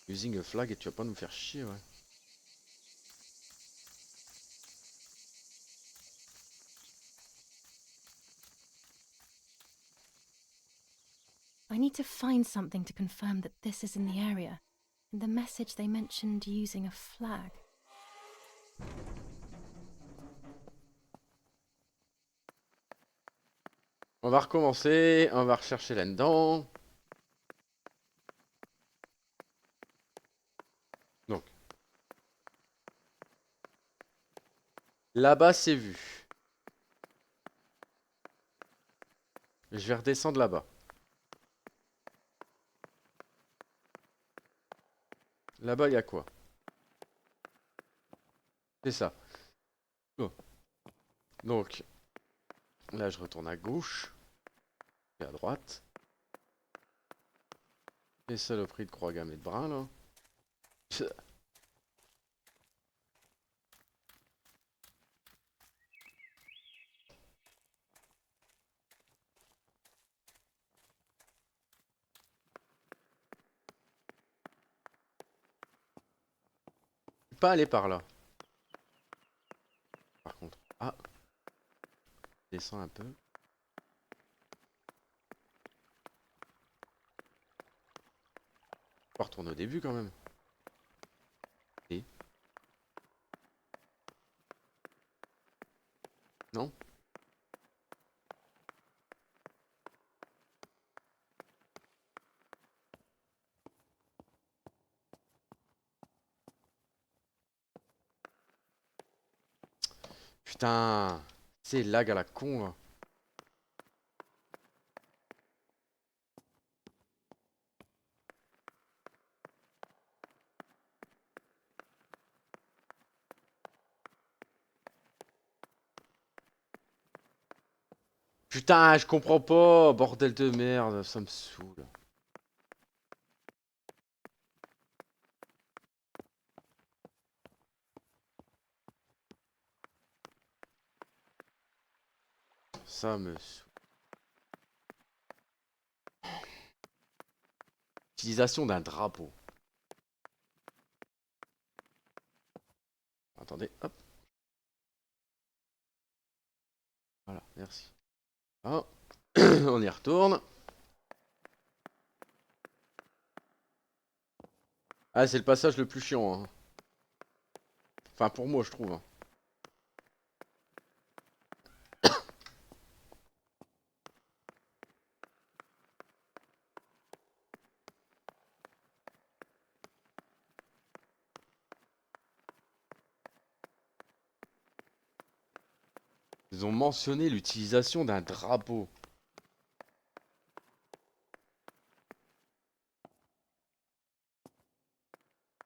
Using a flag et tu vas pas nous faire chier, ouais. I need to find something to confirm that this is in the area. In the message, they mentioned using a flag. On va recommencer, on va rechercher là-dedans. Donc. Là-bas, c'est vu. Je vais redescendre là-bas. Là-bas, il y a quoi? C'est ça. Oh. Donc, là, je retourne à gauche. Et à droite. Les saloperies de croix gammée de brun, là. Je peux pas aller par là. Par contre. Ah. Descends un peu. On va retourner au début quand même. Et non? Putain. C'est lag à la con là. Putain, je comprends pas. Bordel de merde, ça me saoule. Ça me saoule. Utilisation d'un drapeau. Attendez, hop. Voilà, merci. Ah. On y retourne. Ah, c'est le passage le plus chiant, hein. Enfin, pour moi, je trouve, hein. Ils ont mentionné l'utilisation d'un drapeau.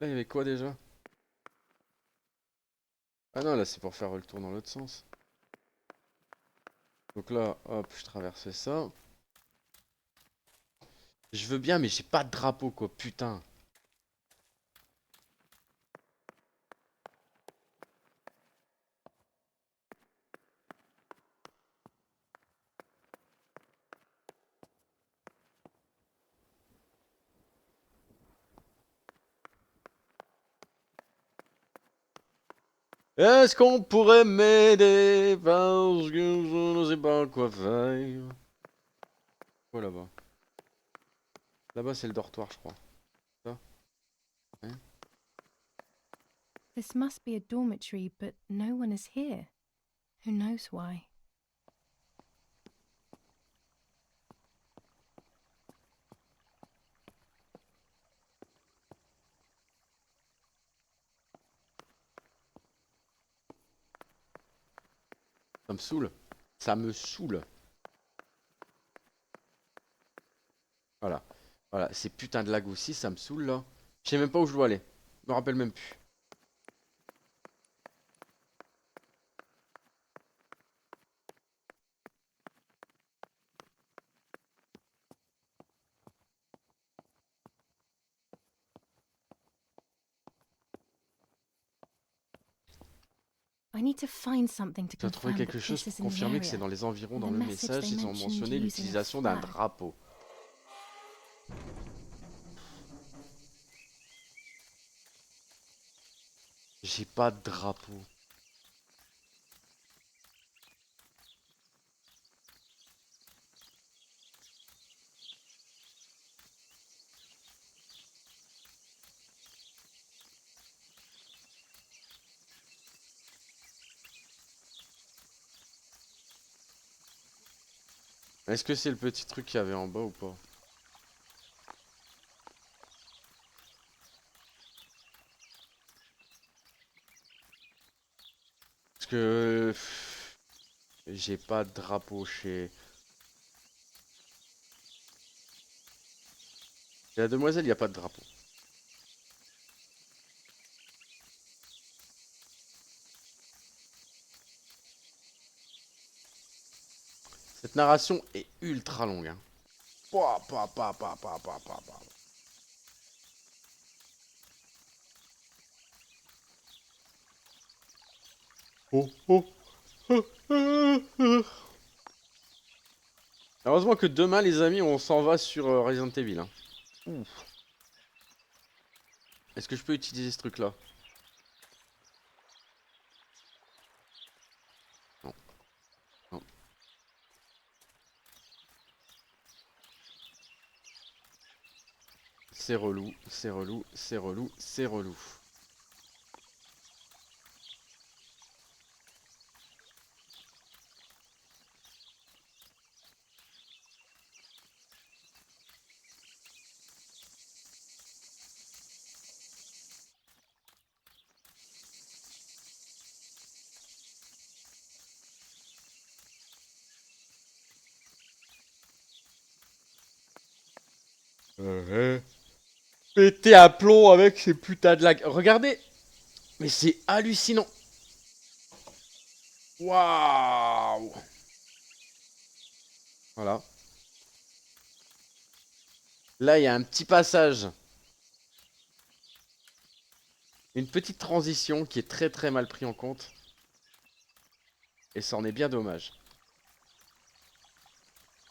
Là, il y avait quoi déjà? Ah non, là, c'est pour faire le tour dans l'autre sens. Donc là, hop, je traverse ça. Je veux bien, mais j'ai pas de drapeau, quoi, putain. Est-ce qu'on pourrait m'aider parce que je ne sais pas quoi faire? Quoi là-bas? Là-bas, c'est le dortoir, je crois. Ça? Hein? This must be a dormitory, but no one is here. Who knows why? Ça me saoule. Ça me saoule. Voilà. Voilà, ces putains de lag aussi, ça me saoule là. Je sais même pas où je dois aller. Je me rappelle même plus. I need to find something to Tu as trouvé confirm quelque that chose this is pour in the confirmer que c'est area. dans les environs, In dans the le message, message, they ils ont mentioned mentionné using a l'utilisation d'un flag. drapeau. J'ai pas de drapeau. Est-ce que c'est le petit truc qu'il y avait en bas ou pas? Parce que j'ai pas de drapeau chez la demoiselle, il n'y a pas de drapeau. Cette narration est ultra longue. Hein. Pouah, pouah, pouah, pouah, pouah, pouah, pouah, pouah. Oh, oh, oh, oh, oh. Heureusement que demain, les amis, on s'en va sur Resident Evil. Hein. Ouf. Est-ce que je peux utiliser ce truc-là? Non. Non. C'est relou, c'est relou, c'est relou, c'est relou. Pété à plomb avec ces putains de lags. Regardez. Mais c'est hallucinant. Waouh. Voilà. Là, il y a un petit passage. Une petite transition qui est très très mal pris en compte. Et ça en est bien dommage.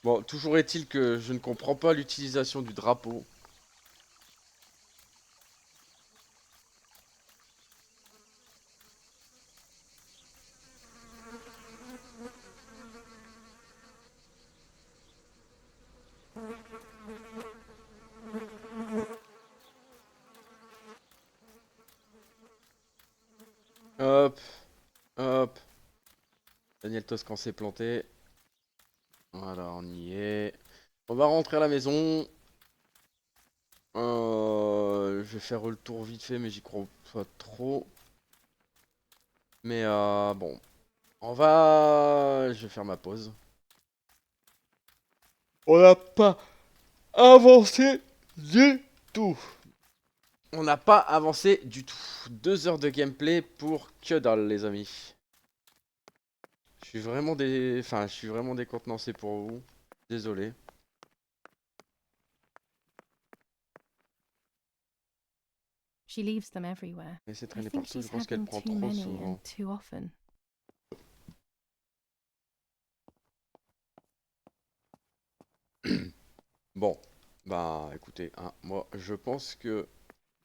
Bon, toujours est-il que je ne comprends pas l'utilisation du drapeau. Hop, hop. Daniel Toscan s'est planté. Voilà, on y est. On va rentrer à la maison. Je vais faire le tour vite fait, mais j'y crois pas trop. Mais bon. On va... Je vais faire ma pause. On n'a pas avancé du tout. On n'a pas avancé du tout. 2 heures de gameplay pour que dalle, les amis. Je suis vraiment Enfin, je suis vraiment décontenancé pour vous. Désolé. She leaves them everywhere. Laissez I traîner think partout, je she's pense had qu'elle them prend too trop many souvent. and too often. Bon, bah écoutez, hein, moi je pense que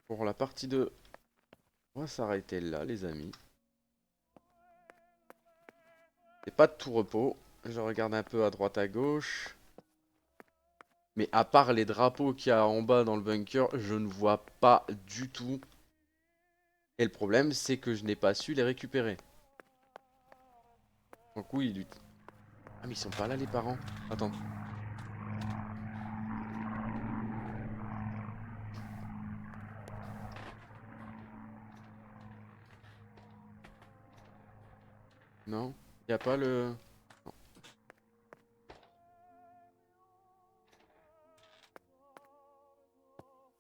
pour la partie 2, on va s'arrêter là, les amis. C'est pas de tout repos. Je regarde un peu à droite à gauche. Mais à part les drapeaux qu'il y a en bas dans le bunker, je ne vois pas du tout. Et le problème, c'est que je n'ai pas su les récupérer. Donc oui, lui... Ah mais ils sont pas là les parents. Attends. Non, il n'y a pas le... Non.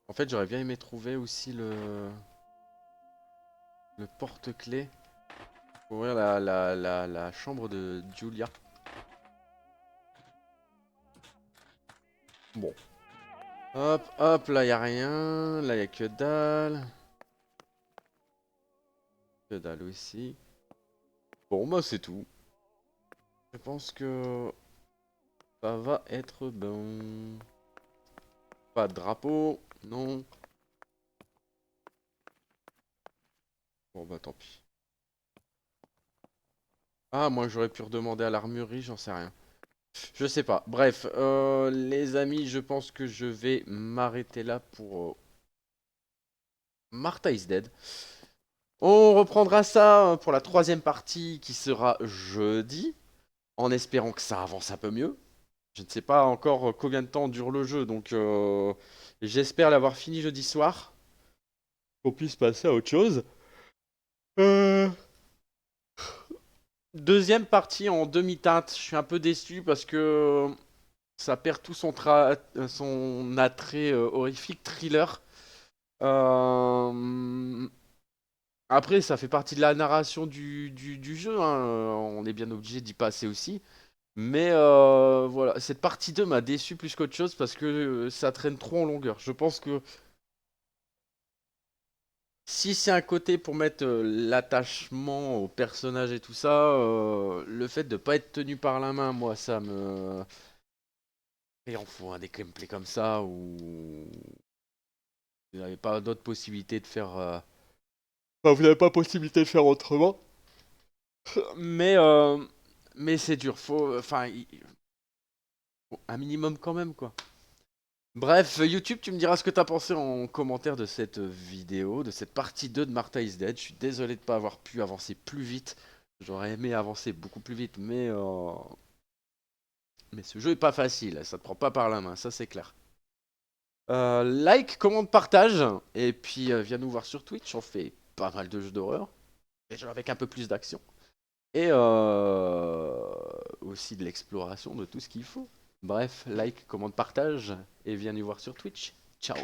En fait, j'aurais bien aimé trouver aussi le porte-clés pour ouvrir la chambre de Julia. Bon. Hop, hop, là, il a rien. Là, il a que dalle. Que dalle aussi. Bon, bah, c'est tout. Je pense que ça va être bon. Pas de drapeau, non. Bon, bah, tant pis. Ah, moi, j'aurais pu redemander à l'armurerie, j'en sais rien. Je sais pas. Bref, les amis, je pense que je vais m'arrêter là pour Martha is Dead. On reprendra ça pour la 3e partie qui sera jeudi, en espérant que ça avance un peu mieux. Je ne sais pas encore combien de temps dure le jeu, donc j'espère l'avoir fini jeudi soir. Qu'on puisse passer à autre chose. Euh, Deuxième partie en demi-teinte. Je suis un peu déçu parce que ça perd tout son attrait horrifique, thriller. Euh, Après, ça fait partie de la narration du jeu, hein. On est bien obligé d'y passer aussi. Mais voilà, cette partie 2 m'a déçu plus qu'autre chose parce que ça traîne trop en longueur. Je pense que si c'est un côté pour mettre l'attachement au personnage et tout ça, le fait de pas être tenu par la main, moi, ça me... Et on fout un des gameplays comme ça où vous n'avez pas d'autre possibilité de faire... Enfin, vous n'avez pas possibilité de faire autrement. Mais, mais c'est dur. Enfin, faut un minimum quand même, quoi. Bref, YouTube, tu me diras ce que t'as pensé en commentaire de cette vidéo, de cette partie 2 de Martha is Dead. Je suis désolé de ne pas avoir pu avancer plus vite. J'aurais aimé avancer beaucoup plus vite, mais ce jeu est pas facile. Ça te prend pas par la main, ça c'est clair. Like, commente, partage. Et puis viens nous voir sur Twitch. On fait pas mal de jeux d'horreur. Déjà avec un peu plus d'action. Et aussi de l'exploration de tout ce qu'il faut. Bref, like, commente, partage. Et viens nous voir sur Twitch. Ciao.